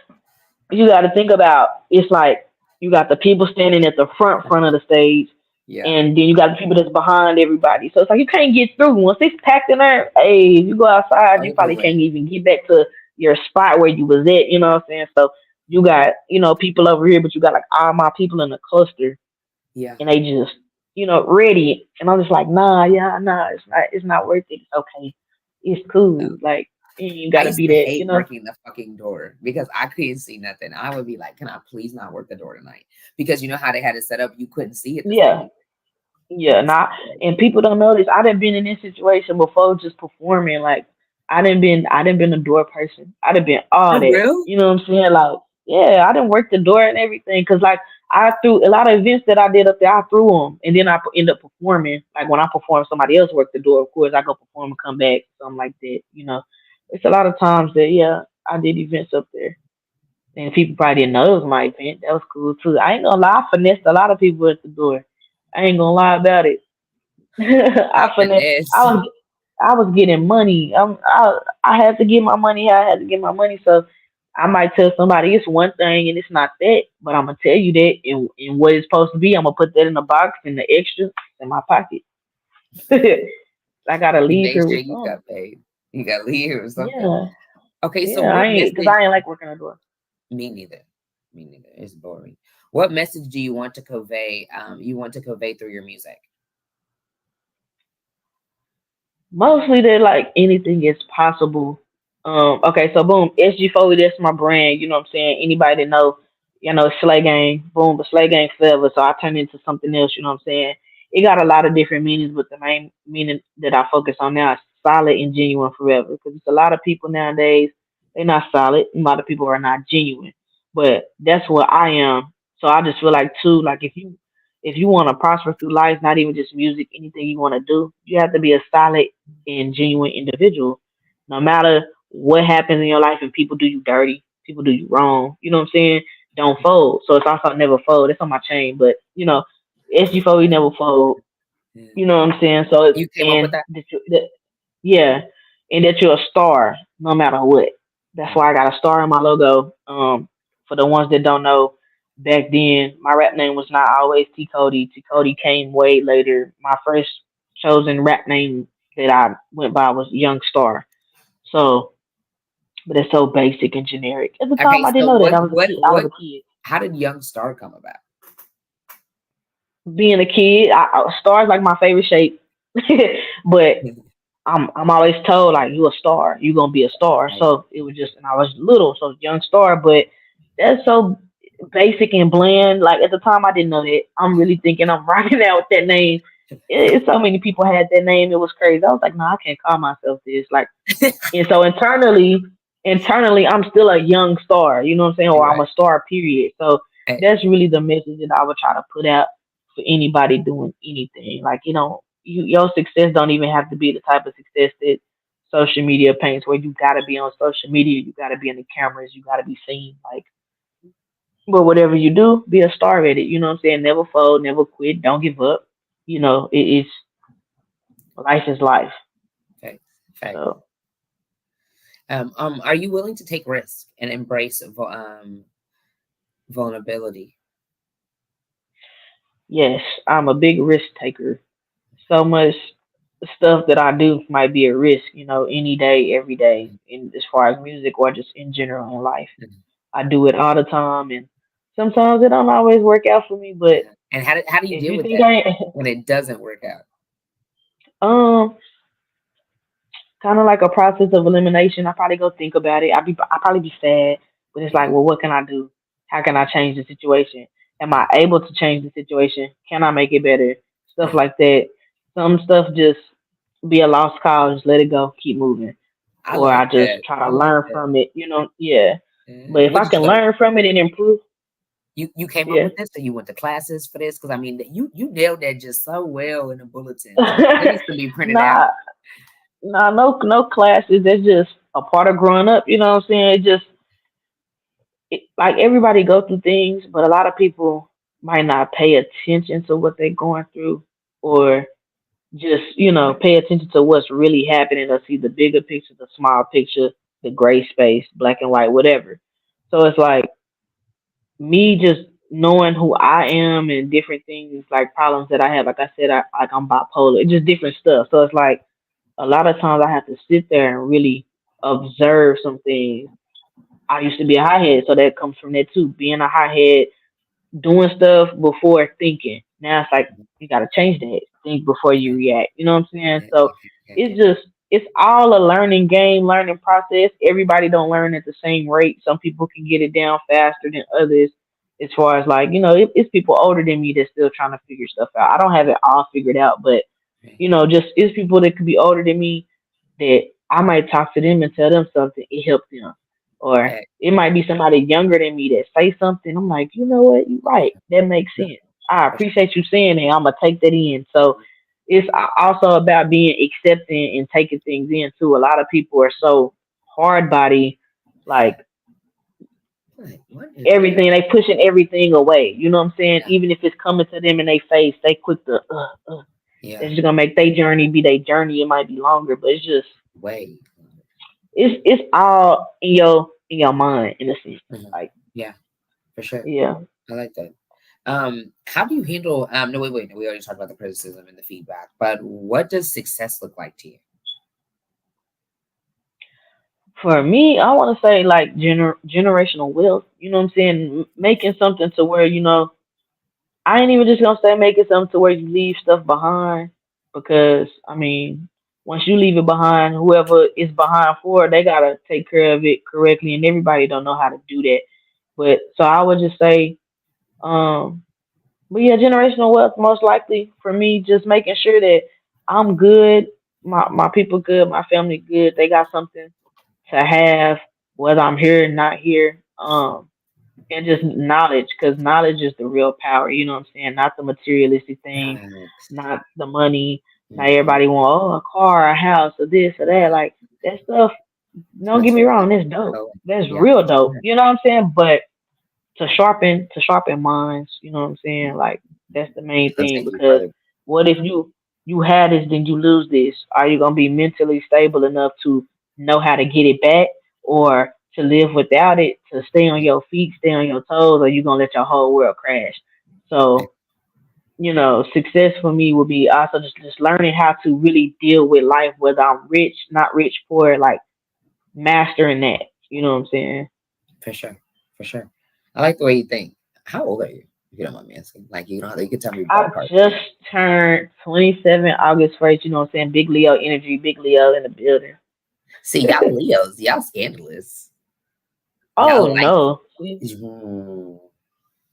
you got to think about it's like you got the people standing at the front of the stage, Yeah. and then you got the people that's behind everybody. So it's like you can't get through once it's packed in there. Hey, you go outside, you Over probably with. can't even get back to your spot where you was at. You know what I'm saying? So you got people over here, but you got like all my people in a cluster, Yeah. and they just ready. And I'm just like, nah, yeah, nah, it's not worth it. It's okay, it's No. cool. Like you got I to used be to that, hate working the fucking door because I couldn't see nothing. I would be like, "Can I please not work the door tonight?" Because you know how they had it set up, you couldn't see at the Yeah. stage. Yeah, not and people don't know this. I done been in this situation before, just performing. Like I done been a door person. I done been all For that. real? You know what I'm saying? Like, yeah, I done worked the door and everything. Cause like I threw a lot of events that I did up there. I threw them, and then end up performing. Like when I perform, somebody else worked the door. Of course, I go perform and come back, something like that. It's a lot of times that I did events up there. And people probably didn't know it was my event. That was cool too. I ain't gonna lie, I finessed a lot of people at the door. I ain't gonna lie about it. I Not finna. I finesse. was I was getting money. I had to get my money. I had to get my money. So I might tell somebody it's one thing and it's not that, but I'm gonna tell you that in what it's supposed to be. I'm gonna put that in the box and the extra in my pocket. I gotta You leave made here sure with you some. got paid. You got to leave here or something. Yeah, Okay, so yeah. I what ain't because message? I ain't like working the door. Me neither. Me neither. It's boring. What message do you want to convey? You want to convey through your music? Mostly they're like anything is possible. Okay, so boom, SG Foley, that's my brand. You know what I'm saying? Anybody that know, Slay Gang, boom, the Slay Gang forever. So I turned into something else. You know what I'm saying? It got a lot of different meanings, but the main meaning that I focus on now is solid and genuine forever. Because it's a lot of people nowadays, they're not solid. A lot of people are not genuine. But that's what I am. So I just feel like too, like if you want to prosper through life, not even just music, anything you want to do, you have to be a solid and genuine individual. No matter what happens in your life and people do you dirty, people do you wrong, you know what I'm saying? Don't fold. So it's also never fold. It's on my chain, but SG fold, you never fold. Yeah. You know what I'm saying? So You came up with and that? yeah, and that you're a star no matter what. That's Mm. why I got a star in my logo. For the ones that don't know, back then my rap name was not always T Cody. T Cody came way later. My first chosen rap name that I went by was Young Star. So, but it's so basic and generic. At the time, Okay, I didn't so know that. what I was a what kid. I was what a kid. how did Young Star come about? Being a kid, stars like my favorite shape, but I'm always told like you a star, you gonna be a star. Right. So it was just, and I was little, so young star. But that's so basic and bland. Like at the time, I didn't know that. I'm really thinking I'm rocking out with that name. So many people had that name. It was crazy. I was like, no, I can't call myself this. Like, and so internally, I'm still a young star. You know what I'm saying? Or You're I'm right. a star. Period. So Eh, that's really the message that I would try to put out for anybody doing anything. Like, your success don't even have to be the type of success that social media paints, where you gotta be on social media, you gotta be in the cameras, you gotta be seen. Like, but whatever you do, be a star at it. You know what I'm saying? Never fold, never quit, don't give up. It's life is life. Fact. Fact. So Are you willing to take risk and embrace vulnerability? yes, I'm a big risk taker. So much stuff that I do might be a risk, any day, every day, in as far as music or just in general in life. Mhm. I do it all the time, and sometimes it don't always work out for me. But Yeah. And how do you if deal you with think that I ain't, when it doesn't work out? kind of like a process of elimination, I probably go think about it. I probably be sad, but it's like, Yeah. well, what can I do? How can I change the situation? Am I Yeah. able to change the situation? Can I make it better? Stuff Yeah. like that. Some stuff just be a lost cause, just let it go, keep moving. I Or I like just that. try I to like learn that. from it, yeah. But if What I did can you go? learn from it and improve, You came up yeah. with this, or you went to classes for this? Because I mean, you nailed that just so well in the bulletins. That needs to be printed out. Nah, nah, no classes. That's just a part of growing up. You know what I'm saying? Like everybody go through things, but a lot of people might not pay attention to what they're going through, or just pay attention to what's really happening, or see the bigger picture, the small picture, the gray space, black and white, whatever. So it's like, me just knowing who I am and different things like problems that I have. Like I said, I'm bipolar. It's just different stuff. So it's like a lot of times I have to sit there and really observe some things. I used to be a hothead, so that comes from that too. Being a hothead, doing stuff before thinking. Now it's like you gotta change that. Think before you Okay. react. You know what I'm saying? Okay. So Okay. it's Okay. just it's all a learning game, learning process. Everybody don't learn at the same rate. Some people can get it down faster than others. As far as like, it's people older than me that's still trying to figure stuff out. I don't have it all figured out, but Okay. just it's people that could be older than me that I might talk to them and tell them something, it helps them. Or Okay. it might be somebody younger than me that say something. I'm like, you know what, you're right. That makes No, sense. I for sure. appreciate you saying it. I'm gonna take that in. So it's also about being accepting and taking things in too. A lot of people are so hard body, like Like, what is that? everything they pushing everything away. You know what I'm saying? Yeah. Even if it's coming to them in their face, they quick to Yeah. it's just gonna make their journey be their journey. It might be longer, but it's just Way. it's all in your mind in a sense. Mhm. Like, Yeah. For sure. yeah. I like that. How do you handle? No, wait, wait. No, we already talked about the criticism and the feedback. But what does success look like to you? For me, I want to say like generational wealth. You know what I'm saying? Making something to where I ain't even just gonna say making something to where you leave stuff behind, because I mean, once you leave it behind, whoever is behind for it, they gotta take care of it correctly, and everybody don't know how to do that. But so I would just say, um, but yeah, generational wealth most likely for me, just making sure that I'm good, my people good, my family good. They got something to have, whether I'm here or not here. And just knowledge, because knowledge is the real power. You know what I'm saying? Not the materialistic things, Facts. not the money. Not Mm-hmm. everybody want a car, a house, or this or that. Like that stuff. It's Don't get me wrong, material. that's dope. Oh, That's yeah, real for dope. sure. You know what I'm saying? But to sharpen minds, you know what I'm saying? Like that's the main It's gonna thing, take you because further. what if you had this, then you lose this? Are you gonna be mentally stable enough to know how to get it back, or to live without it, to stay on Yeah. your feet, stay on your toes, or you gonna let your whole world crash? Okay. So, success for me would be also just learning how to really deal with life, whether I'm rich, not rich, poor, like mastering that. You know what I'm saying? For sure. For sure. I like the way you think. How old are you? If you don't mind me asking. Like you can tell me I ballpark. just turned 27 August 1st. You know what I'm saying? Big Leo energy, big Leo in the building. See, y'all Leos, y'all scandalous. Y'all Oh like no, see, mm,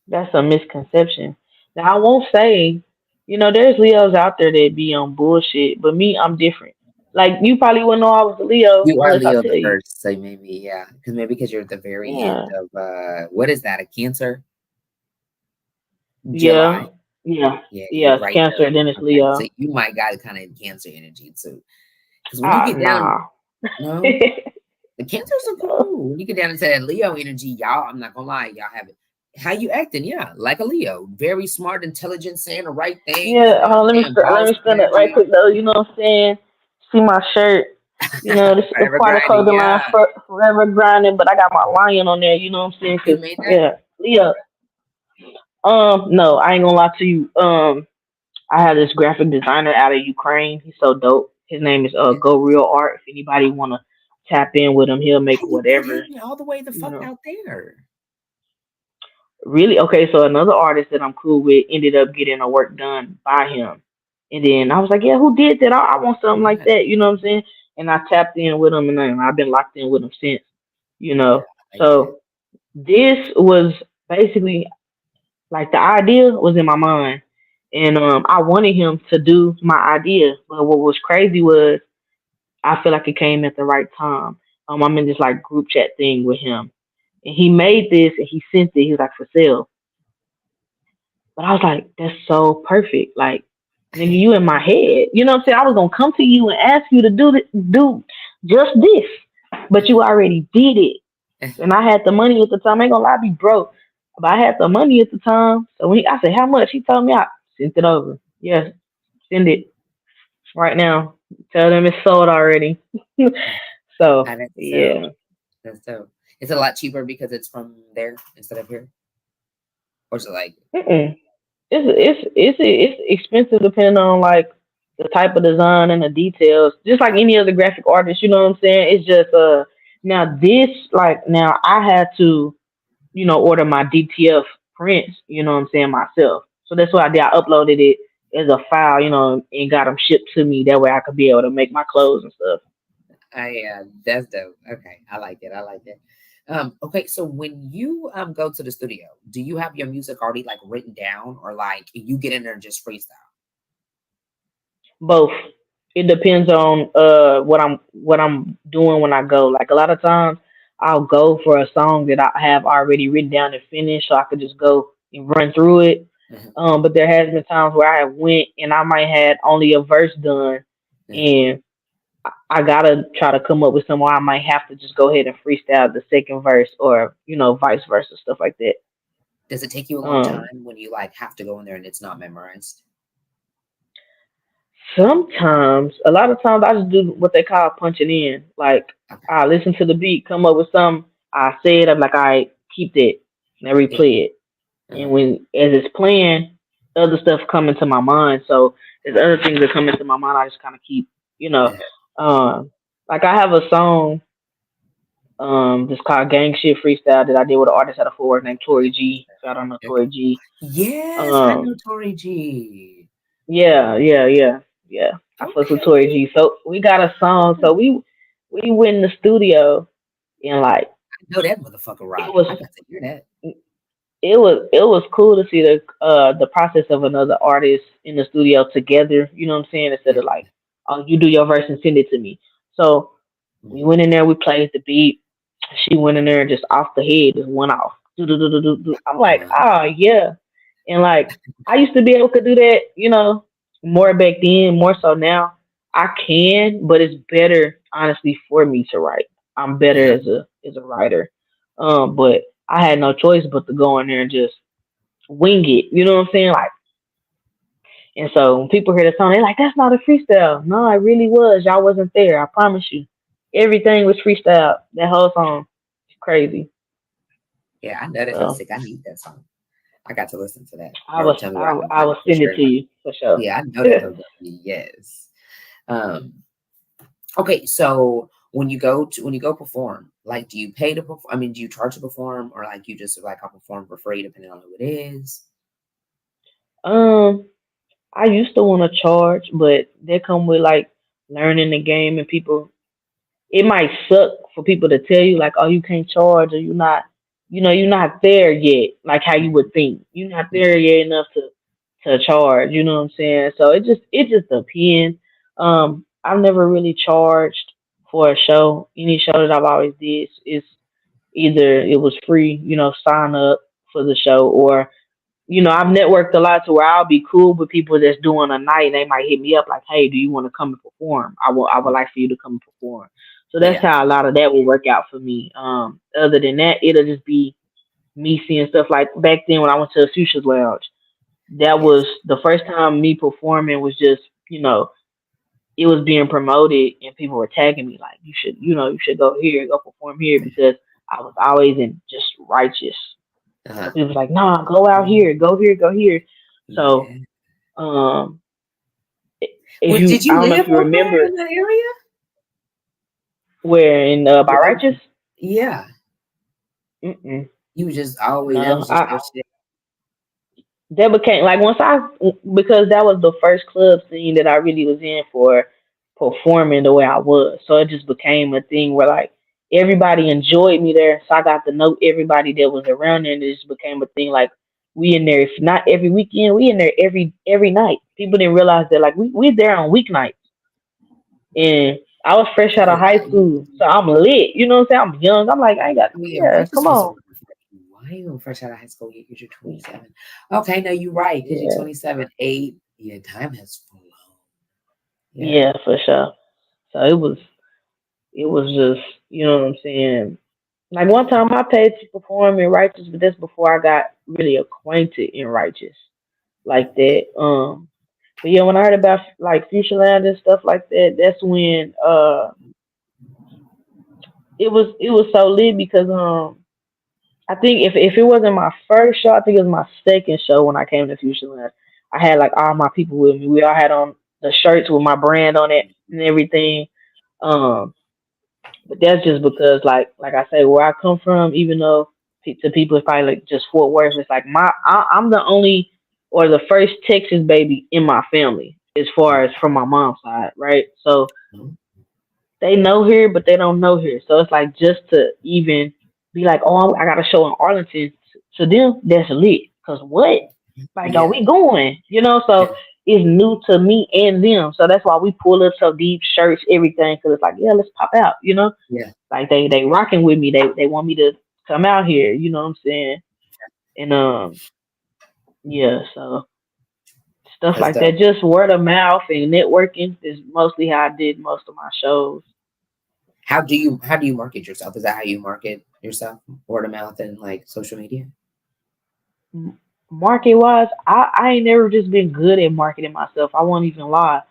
that's a misconception. Now I won't say, there's Leos out there that be on bullshit, but me, I'm different. Like you probably wouldn't know I was a Leo you are unless I Leo tell the you. first, so maybe yeah. Because maybe because you're at the very end Yeah, of what is that, a Cancer? yeah, July. yeah, Yeah, yeah. you're It's right Cancer, there. then it's Okay. So Leo. you might got kind of Cancer energy too. Because when you Ah, get down, nah. no, the Cancers are No. cool. When you get down into that Leo energy, y'all, I'm not gonna lie, y'all have it. How you acting? Yeah, like a Leo. Very smart, intelligent, saying the right things. Yeah, You know what I'm saying? let Boss me spin it right energy. quick though. You know what I'm saying? See my shirt. This is Forever part of grinding. clothing line Yeah. for Forever Grinding, but I got my lion on there. You know what I'm saying? You Cause made that? yeah, Leo. No, I ain't gonna lie to you. I have this graphic designer out of Ukraine. He's so dope. His name is Yeah. Go Real Art. If anybody wanna tap in with him, he'll make How you got whatever. him all the way the You fuck know. out there? Really? Okay, so another artist that I'm cool with ended up getting a work done by him. And then I was like, yeah, who did that? I want something like Yeah. that. You know what I'm saying? And I tapped in with him, and then I've been locked in with him since. You Yeah. know. I like that. So this was basically like the idea was in my mind. And I wanted him to do my idea. But what was crazy was I feel like it came at the right time. I'm in this like group chat thing with him. And he made this and he sent it. He was like, for sale. But I was like, that's so perfect. Like, nigga, you in my head. You know what I'm saying? I was gonna come to you and ask you to do just this, but you already did it. And I had the money at the time. I ain't gonna lie, I be broke, but I had the money at the time. So I said, how much? He told me I sent it over. Yes, send it right now. Tell them it's sold already. So That's so yeah, that's so it's a lot cheaper because it's from there instead of here. or is it like Mm-mm. It's expensive depending on like the type of design and the details. Just like any other graphic artist, you know what I'm saying? It's just now this like now I had to order my DTF prints, you know what I'm saying, myself. So that's what I did. I uploaded it as a file, and got them shipped to me. That way I could be able to make my clothes and stuff. that's dope. Okay, I like it. I like it. Okay, so when you go to the studio, do you have your music already like written down, or like you get in there and just freestyle? Both. It depends on what I'm doing when I go. Like a lot of times I'll go for a song that I have already written down and finished so I could just go and run through it. Mhm, But there has been times where I have went and I might had only a verse done mhm. and I gotta try to come up with some, or I might have to just go ahead and freestyle the second verse, or vice versa, stuff like that. Does it take you a long Um, time when you like have to go in there and it's not memorized? Sometimes, a lot of times, I just do what they call punching in. Like Okay. I listen to the beat, come up with something, I say it, I'm like, I keep that, and I Yeah. replay it. And Uh-huh. when as it's playing, other stuff come into my mind. So there's other things that come into my mind. I just kind of keep, you know, Yeah. um, like I have a song just called Gang Shit Freestyle that I did with an artist out of Fort Worth named Tori G. So I don't know Okay. Tori G. Yes, I know Um, Tori G. yeah. I fuck with Tori Okay. G. So we got a song. So we went in the studio and like I know that motherfucker it rock. was I got to hear that. it was cool to see the process of another artist in the studio together. You know what I'm saying? Instead Yeah. of like, oh, you do your verse and send it to me. So we Mhm. went in there, we played the beat. She went in there and just off the head, just went off. Do, do, do, do, do, do. I'm like, Uh, oh yeah. And like I used to be able to do that, more back then, more so now. I can, but it's better honestly for me to write. I'm better uh-huh. as a writer. But I had no choice but to go in there and just wing it. You know what I'm saying? Like, and so when people hear the song, they're like, "That's not a freestyle." No, it really was. Y'all wasn't there. I promise you. Everything was freestyle. That whole song, it's crazy. Yeah, I know that sounds So sick. I need that song. I got to listen to that. I Or was tell me where I I can I find will it for send it sure. to you for sure. Yeah, I know that though. Definitely. Yes. Um, okay, so when you go perform, like do you pay to perform? I mean, do you charge to perform or like you just like I'll perform for free depending on who it is? um, I used to want to charge, but they come with like learning the game, and people it might suck for people to tell you like, oh, you can't charge, or you're not there yet, like how you would think. You're not there yet enough to charge. You know what I'm saying? So it just depends. I've never really charged for a show. Any show that I've always did is either it was free, sign up for the show, or I've networked a lot to where I'll be cool with people that's doing a night and they might hit me up like, hey, do you want to come and perform? I would like for you to come and perform. So that's Yeah. how a lot of that will work out for me. Other than that, it'll just be me seeing stuff like back then when I went to Fuchsia's Lounge. That Yes. was the first time me performing was just, it was being promoted and people were tagging me like, you should go here, go perform here because I was always in just righteous. So Uh-huh. people was like, nah, go out here, go here, go here. So Yeah. um, if Well, you, did I you don't know live if you over there remember in that area? where in by Where righteous. yeah. Mm-mm, You was just always that no, was just your shit. that became like once I because that was the first club scene that I really was in for performing the way I was. So it just became a thing where like everybody enjoyed me there. So I got to know everybody that was around there, and it just became a thing like we in there. If not every weekend, we in there every night. People didn't realize that like we there on weeknights. And I was fresh out of Oh, high school, so I'm lit. You know what I'm saying? I'm young. I'm like, I ain't got, oh yeah, yeah, righteous come was a on. while fresh out of high school. You're 27. Okay, no, you're right because you're Yeah, 27. 8. Yeah, time has flown. Yeah. yeah, for sure. So it was just, you know what I'm saying? Like one time I paid to perform in Righteous, but that's before I got really acquainted in Righteous like that. But yeah, when I heard about like Futureland and stuff like that, that's when it was so lit because I think if it wasn't my first show, I think it was my second show when I came to Futureland. I had like all my people with me. We all had on the shirts with my brand on it and everything. Um, but that's just because like I say, where I come from, even though to people it's probably like just Fort Worth, it's like I'm the only or the first Texas baby in my family as far as from my mom's side, right? So Mhm. they know here, but they don't know here. So it's like just to even be like, oh, I got a show in Arlington. To them, that's lit. Cause what? Like, are Yeah, we going? You know, so yeah, it's new to me and them. So that's why we pull up so deep shirts, everything. Cause it's like, yeah, let's pop out. You know, yeah. like they rocking with me. They want me to come out here. You know what I'm saying? And yeah. So stuff That's like that. dope. Just word of mouth and networking is mostly how I did most of my shows. How do you market yourself? Is that how you market yourself? Word of mouth and like social media? Market wise, I ain't never just been good at marketing myself. I won't even lie.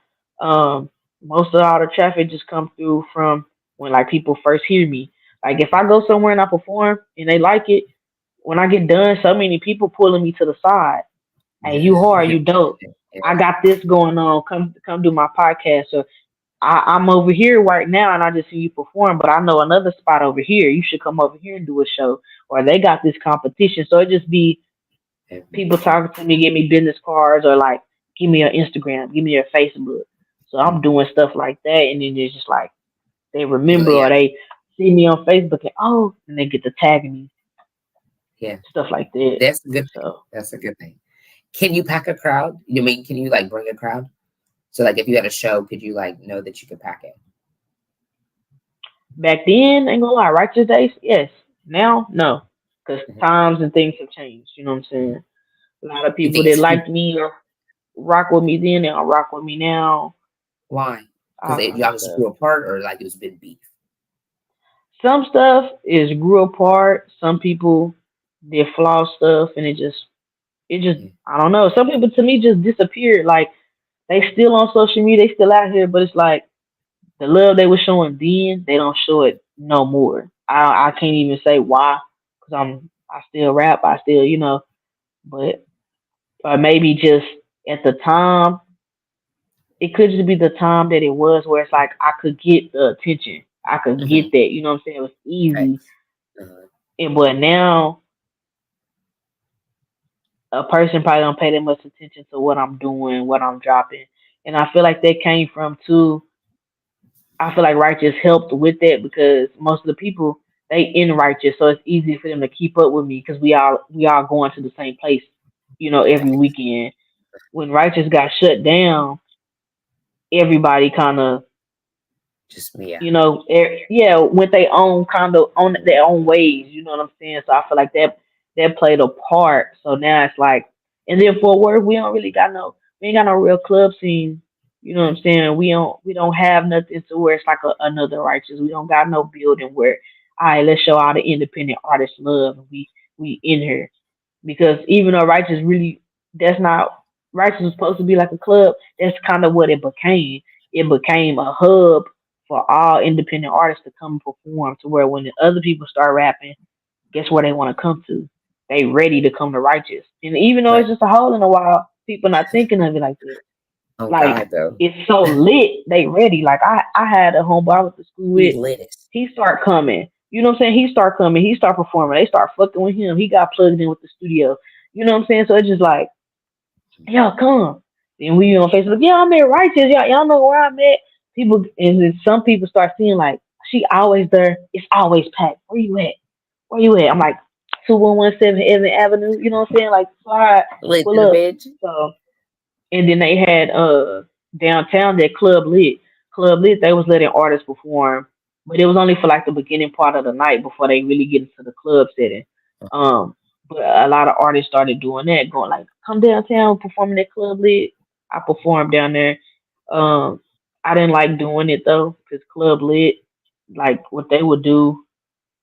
Um, Most of all the traffic just comes through from when like people first hear me. Like if I go somewhere and I perform and they like it, when I get done, so many people pulling me to the side. Hey, you hard, you dope. I Yeah, got this going on. Come do my podcast. So I'm over here right now and I just see you perform, but I know another spot over here. You should come over here and do a show. Or they got this competition. So it just be yeah, people talking to me, give me business cards or like give me your Instagram, give me your Facebook. So I'm mhm. doing stuff like that, and then it's just like they Oh remember or yeah, they see me on Facebook and oh, and they get to tagging me, yeah. stuff like that. That's a good thing. So That's a good thing. Can you pack a crowd? You mean can you like bring a crowd? So like if you had a show, could you like know that you could pack it? back then, ain't gonna lie, righteous days, yes. Now, no, because Mhm, times and things have changed. You know what I'm mhm. saying? A lot of You people think that it's liked me or rock with me then, they don't rock with me now. why? Because All kind you of obviously stuff. grew apart, or like it was been beef. Some stuff is grew apart. Some people did flaw stuff, and it just Yeah, I don't know. Some people to me just disappeared. Like they still on social media, they still out here, but it's like the love they were showing then, they don't show it no more. I can't even say why, cause I still rap, I still but or maybe just at the time it could just be the time that it was where it's like I could get the attention, I could hmm get that. You know what I'm saying? It was right. easy, Uh, and but now a person probably don't pay that much attention to what I'm doing, what I'm dropping. And I feel like that came from too. I feel like Righteous helped with that because most of the people they in Righteous, so it's easy for them to keep up with me because we all going to the same place, every right. weekend. When Righteous got shut down, everybody kind of Just yeah. yeah, went their own kind of on their own ways. You know what I'm saying? So I feel like that played a part. So now it's like, and then for work, we ain't got no real club scene. You know what I'm saying? We don't have nothing to where it's like another righteous. We don't got no building where, all right, let's show all the independent artists love. And we in here because even though righteous really, that's not righteous was supposed to be like a club. That's kind of what it became. It became a hub for all independent artists to come and perform. To where when the other people start rapping, guess where they want to come to? They ready to come to righteous. And even though Right. it's just a hole in the wall, people not thinking of it like that. Oh Like God, though. it's so lit, they ready. Like I had a homeboy I went to school He's with. lit. He start coming. You know what I'm saying? He start coming. He start performing. They start fucking with him. He got plugged in with the studio. You know what I'm saying? So it's just like, y'all come. And we on Facebook, yeah, I'm at Righteous. Y'all know where I'm at. People and then some people start seeing like she always there. It's always packed. Where you at? Where you at? I'm like 2117 Evan Avenue. You know what I'm saying? Like slide, Lit pull in the up. bitch. So and then they had downtown that Club Lit. Club Lit, they was letting artists perform, but it was only for like the beginning part of the night before they really get into the club setting. Um, but a lot of artists started doing that, going like, "Come downtown, performing at Club Lit." I performed down there. Um, I didn't like doing it though, because Club Lit, like what they would do,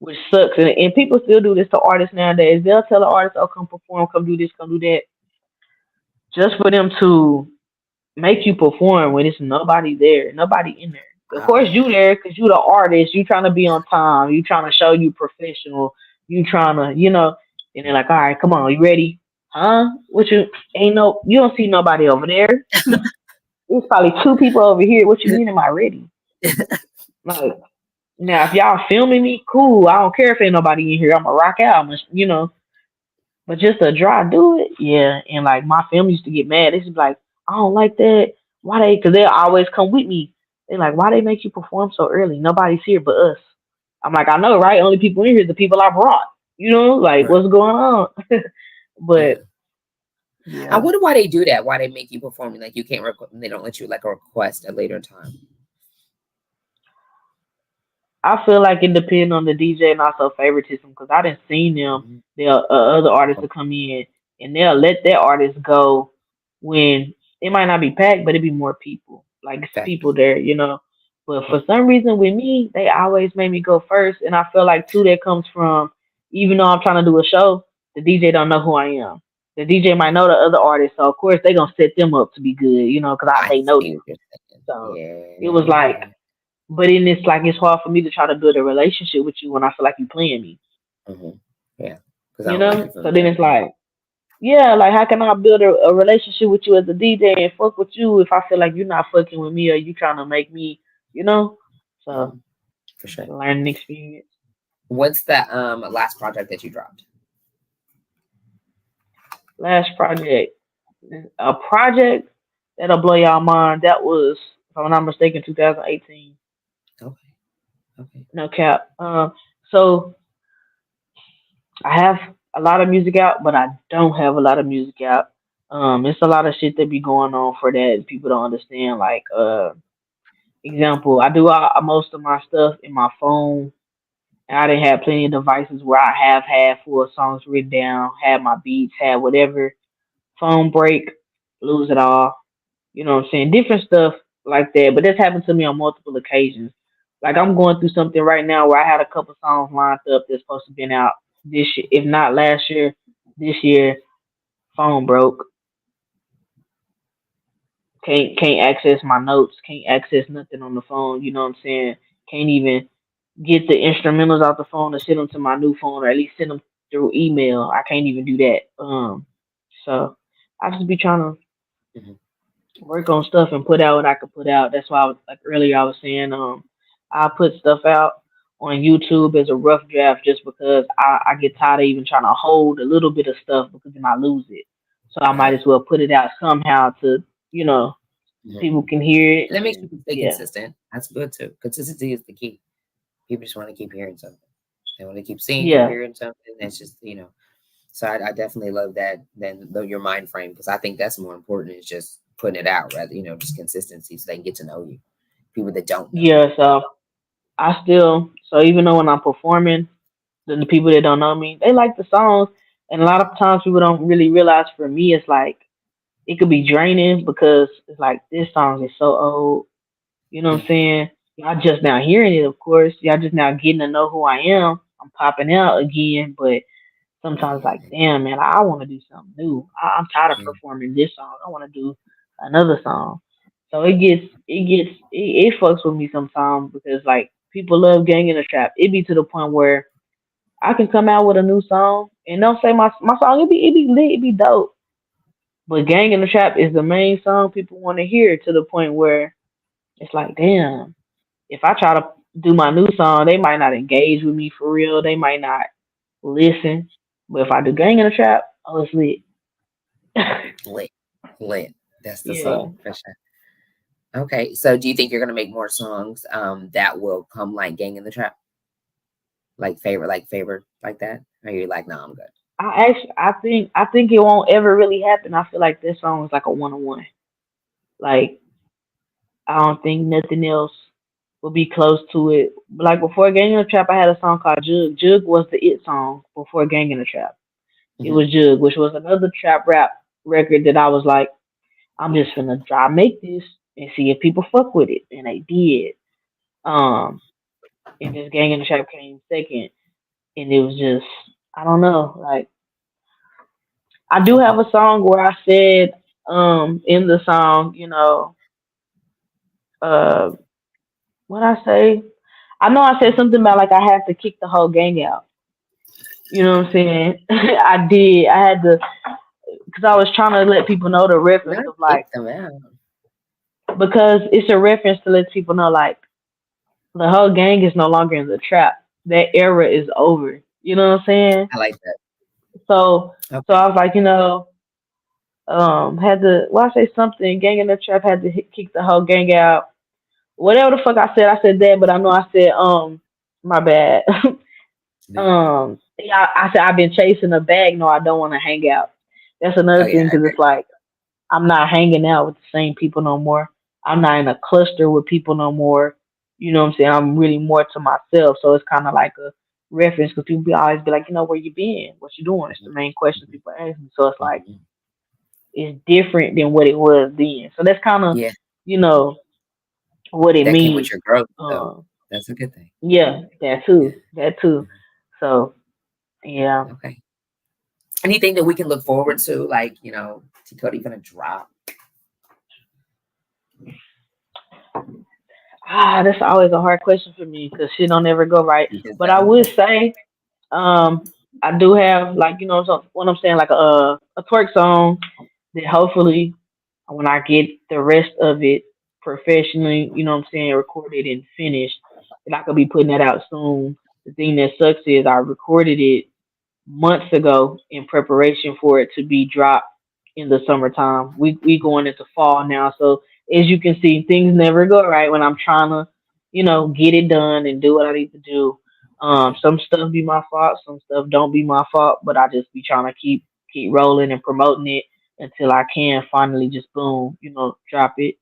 which sucks, and people still do this to artists nowadays. They'll tell the artist, "Oh, come perform, come do this, come do that," just for them to make you perform when it's nobody there, nobody in there. Of course, Uh, you there because you the artist. You trying to be on time. You trying to show you professional. you trying to, and they're like, all right, come on, you ready? Huh? What you ain't no? You don't see nobody over there. There's probably two people over here. What you mean? Am I ready? Like now, if y'all filming me, cool. I don't care if ain't nobody in here. I'm gonna rock out. But just a dry do it, yeah. And like my family used to get mad. They just be like, I don't like that. Why they? Because they always come with me. They like, why they make you perform so early? Nobody's here but us. I'm like, I know, right? Only people in here is the people I brought. Like Right. what's going on? Yeah. But I yeah, wonder why they do that. Why they make you perform like you can't they don't let you like request at later time. I feel like it depends on the DJ and also favoritism because I didn't seen them. Mhm. The other artists Oh, to come in and they'll let their artists go when it might not be packed, but it be more people. Like it's people facts. there. But Yeah. for some reason with me, they always made me go first, and I feel like too that comes from even though I'm trying to do a show, the DJ don't know who I am. The DJ might know the other artists, so of course they gonna set them up to be good, because I they know see them. what you're saying. So it was like Yeah. but then it's like it's hard for me to try to build a relationship with you when I feel like you playing me. Hmm. Yeah. Because I You don't like know? you from So the then jump. it's Yeah. like, yeah, like how can I build a relationship with you as a DJ and fuck with you if I feel like you're not fucking with me or you trying to make me, you know? So Hmm. For it's sure. a learning experience. What's the last project that you dropped? Last project. A project that'll blow y'all mind. That was, if I'm not mistaken, 2018. Okay. Okay. No cap. So I have a lot of music out, but I don't have a lot of music out. It's a lot of shit that be going on for that and people don't understand. Like, example, I do most of my stuff in my phone, and I didn't have plenty of devices where I have had full songs written down, had my beats, had whatever. Phone break, lose it all. You know what I'm saying? Different stuff like that. But that's happened to me on multiple occasions. Like I'm going through something right now where I had a couple songs lined up that's supposed to been out this year, if not last year, this year. Phone broke. Can't access my notes. Can't access nothing on the phone. You know what I'm saying? Can't even get the instrumentals out the phone and send them to my new phone, or at least send them through email. I can't even do that. So I just be trying to Hmm. work on stuff and put out what I could put out. That's why I was like earlier I was saying I put stuff out on YouTube as a rough draft just because I get tired of even trying to hold a little bit of stuff because then I lose it. So I might Right. as well put it out somehow to, you know, Hmm. people can hear it And that makes and people stay yeah. consistent. That's good too. Consistency is the key. People just want to keep hearing something. They want to keep seeing you, Yeah. hearing something. That's just. So I definitely love that. Then your mind frame because I think that's more important is just putting it out rather just consistency so they can get to know you. People that don't know you. Yeah, so I still so even though when I'm performing, the people that don't know me, they like the songs and a lot of times people don't really realize for me it's like it could be draining because it's like this song is so old. You know what I'm saying? Y'all just now hearing it, of course. Y'all just now getting to know who I am. I'm popping out again, but sometimes like, Mhm. damn man, I want to do something new. I'm tired of Mhm. performing this song. I want to do another song. So it fucks with me sometimes because like people love Gang in the Trap. It be to the point where I can come out with a new song and don't say my song. It be lit. It be dope. But Gang in the Trap is the main song people want to hear to the point where it's like, damn, if I try to do my new song, they might not engage with me for real. They might not listen. But if I do Gang in the Trap, oh, it's lit. Lit, lit. That's the Yeah. song for sure. Okay, so do you think you're gonna make more songs that will come like "Gang in the Trap," like favorite, like that? Or you're like, no, I'm good. I think it won't ever really happen. I feel like this song is like a one on one. Like I don't think nothing else will be close to it. Like before Gang in the Trap, I had a song called Jug. Jug was the it song before Gang in the Trap. It Hmm. was Jug, which was another trap rap record that I was like, I'm just gonna try make this and see if people fuck with it, and they did. Um, and this Gang in the Trap came second, and it was just I don't know. Like I do Okay. have a song where I said in the song, uh, what I say. I know I said something about like I have to kick the whole gang out. You know what I'm saying? I did. I had to because I was trying to let people know the reference Not of like take them out. because it's a reference to let people know like the whole gang is no longer in the trap. That era is over. You know what I'm saying? I like that. So so Okay. I was like, had to well I say something, gang in the trap had to kick the whole gang out. Whatever the fuck I said that, but I know I said my bad. Yeah. Yeah, I said I've been chasing a bag. No, I don't want to hang out. That's Oh another yeah, thing I because it's like I'm not hanging out with the same people no more. I'm not in a cluster with people no more. You know what I'm saying? I'm really more to myself. So it's kind of like a reference because people be always be like, where you been? What you doing? It's the agree. main question people ask me. So it's like Hmm. it's different than what it was then. So that's kind of Yeah, you know what it that came with means. your growth, though. Um, That's a good thing. yeah, Yeah. that too. So yeah. Okay. Anything that we can look forward to, like T Cody gonna drop. That's always a hard question for me because shit don't ever go right. Because But I would say, I do have like what I'm saying, like a twerk song that hopefully when I get the rest of it professionally, what I'm saying, recorded and finished, that I could be putting that out soon. The thing that sucks is I recorded it months ago in preparation for it to be dropped in the summertime. We going into fall now, so as you can see, things never go right when I'm trying to, get it done and do what I need to do. Some stuff be my fault, some stuff don't be my fault, but I just be trying to keep rolling and promoting it until I can finally just boom, drop it.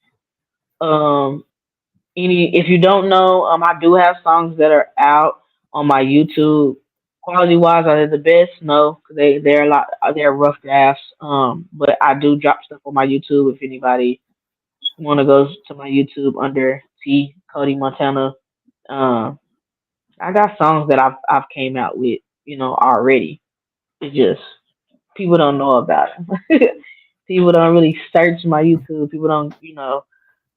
Um, if you don't know, I do have songs that are out on my YouTube. Quality wise, are they the best? No, 'cause they're a lot. They're rough drafts. But I do drop stuff on my YouTube. If anybody want to go to my YouTube under T Cody Montana, um, I got songs that I've came out with, already. It's just people don't know about it. People don't really search my YouTube. People don't,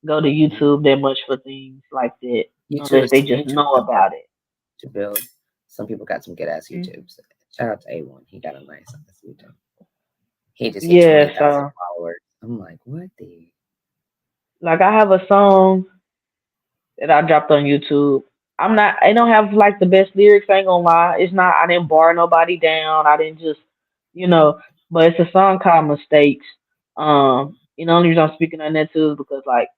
go to YouTube that much for things like that unless they just YouTube know took about it. to build. Some people got some good ass Mm. YouTubes. Shout out to A1. He got a nice ass YouTube. He just hit Yeah, 20,000 so followers. I'm like, what the? like I have a song that I dropped on YouTube. I don't have like the best lyrics, I ain't gonna lie. It's not I didn't bar nobody down. I didn't just you know, but it's a song called Mistakes. The only reason I'm speaking on that too is because like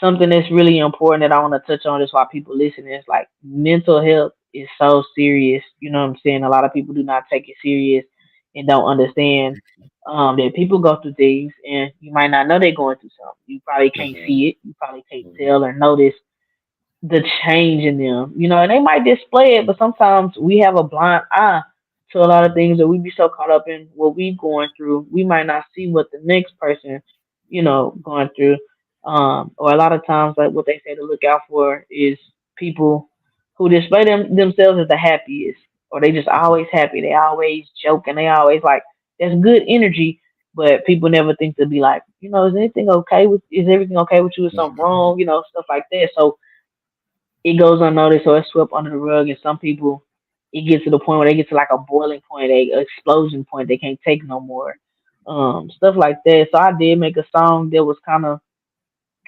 something that's really important that I want to touch on is why people listen is like mental health is so serious. You know what I'm saying? A lot of people do not take it serious and don't understand that people go through things and you might not know they're going through something. You probably can't Hmm. see it. You probably can't Hmm. tell or notice the change in them, and they might display it, but sometimes we have a blind eye to a lot of things that we be so caught up in what we going through, we might not see what the next person, going through. Or a lot of times, like what they say to look out for is people who display themselves as the happiest, or they just always happy. They always joking. They always like that's good energy. But people never think to be like, is everything okay with you? Is something Hmm. wrong? Stuff like that. So it goes unnoticed or it's swept under the rug. And some people, it gets to the point where they get to like a boiling point, a explosion point. They can't take no more. Stuff like that. So I did make a song that was kind of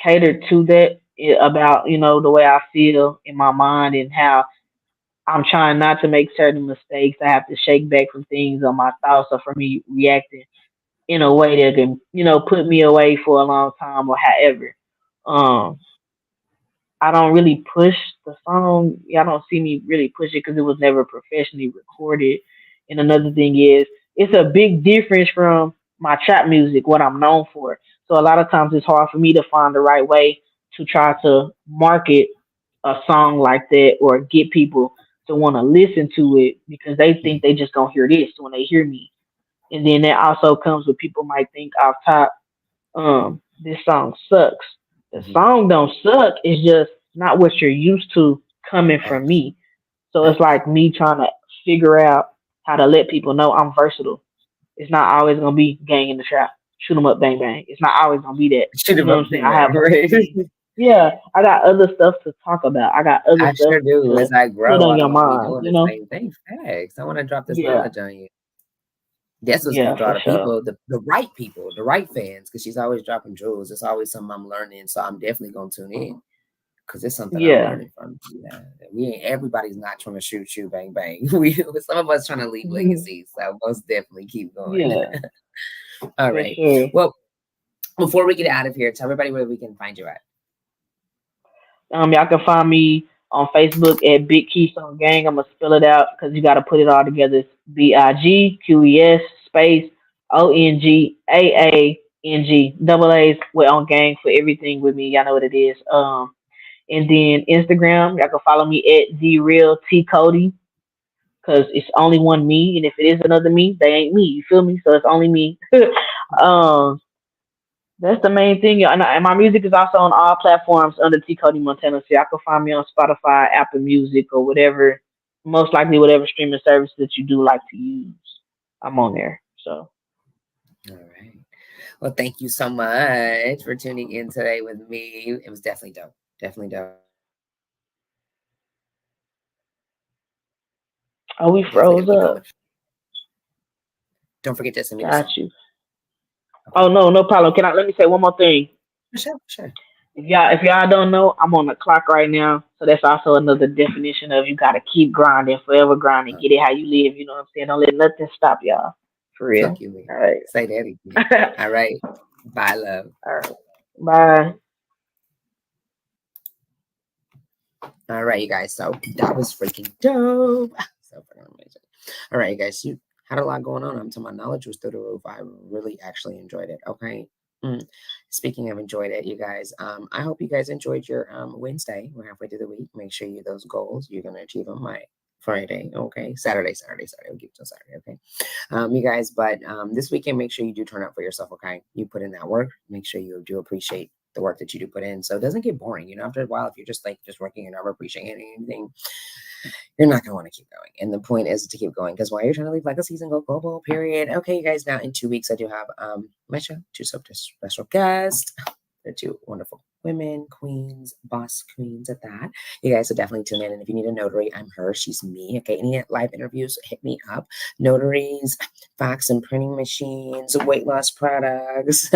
catered to that about the way I feel in my mind and how I'm trying not to make certain mistakes. I have to shake back from things on my thoughts or from me reacting in a way that can put me away for a long time or however. Um, I don't really push the song. Y'all don't see me really push it because it was never professionally recorded. And another thing is, it's a big difference from my trap music, what I'm known for. So a lot of times it's hard for me to find the right way to try to market a song like that or get people to want to listen to it because they think they just gonna hear this when they hear me. And then that also comes with people might think off top this song sucks. The Hmm. song don't suck. It's just not what you're used to coming from Facts. me. So it's Facts. like me trying to figure out how to let people know I'm versatile. It's not always gonna be gang in the trap, shoot 'em up, bang bang. It's not always gonna be that. Shoot You him know up, what I'm saying? big I man. have other Right. things. Yeah, I got other stuff to talk about. I got other I stuff sure do. to As I put grow, on I your don't want to be mind, doing you the know? same thing. Facts. I want to drop this Yeah, knowledge on you. That's what's gonna yeah, draw for the sure. people, the right fans, because she's always dropping jewels. It's always something I'm learning, so I'm definitely gonna tune in because it's something I'm Yeah. learning from. Yeah, we ain't everybody's not trying to shoot, bang, bang. We some of us trying to leave Mhm. legacies, so most definitely keep going. Yeah, All for right. sure. Well, before we get out of here, tell everybody where we can find you at. Y'all can find me on Facebook at Big Keystone Gang. I'm gonna spell it out because you got to put it all together. It's BIGQES space ONGAANG double A's. We're on gang for everything with me. Y'all know what it is. And then Instagram, y'all can follow me at the real T Cody because it's only one me, and if it is another me, they ain't me. You feel me? So it's only me. um, that's the main thing. And my music is also on all platforms under T Cody Montana. So y'all can find me on Spotify, Apple Music, or whatever, most likely whatever streaming service that you do like to use. I'm on there. So All right. Well, thank you so much for tuning in today with me. It was definitely dope. Definitely dope. oh, we Definitely froze gonna keep up. coming. Don't forget to send me the Got song. you. Okay. Oh no, no problem. Can I let me say one more thing? For sure, for sure. If y'all don't know, I'm on the clock right now. So that's also another definition of you gotta keep grinding, forever grinding, Uh, get it how you live, you know what I'm saying? Don't let nothing stop y'all. For real. fuck you, me. All right. Say that again. All right. Bye, love. All right. Bye. All right, you guys. So that was freaking dope. So freaking amazing. All right, you guys. You had a lot going on. I'm telling my knowledge was through the roof. I really actually enjoyed it. Okay. Mm. Speaking of enjoyed it, you guys. I hope you guys enjoyed your Wednesday. We're halfway through the week. Make sure you those goals you're gonna achieve them by Friday. Okay. Saturday. We'll give it till Saturday. Okay. You guys. But this weekend, make sure you do turn up for yourself. Okay. You put in that work. Make sure you do appreciate the work that you do put in. So it doesn't get boring. You know, after a while, if you're just like just working and never appreciating anything, you're not gonna want to keep going. And the point is to keep going because while you're trying to leave legacies and go global, period. Okay, you guys, now in 2 weeks I do have my show, two so special guests. They're two wonderful women, queens, boss queens at that. You guys will definitely tune in. And if you need a notary, I'm her, she's me. Okay, any live interviews, hit me up. Notaries, fax and printing machines, weight loss products,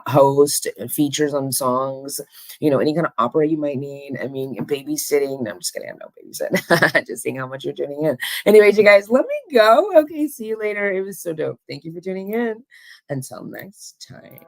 host features on songs, any kind of opera you might need. I mean, babysitting. No, I'm just kidding. I'm not babysitting. Just seeing how much you're tuning in. Anyways, you guys, let me go. Okay, see you later. It was so dope. Thank you for tuning in. Until next time.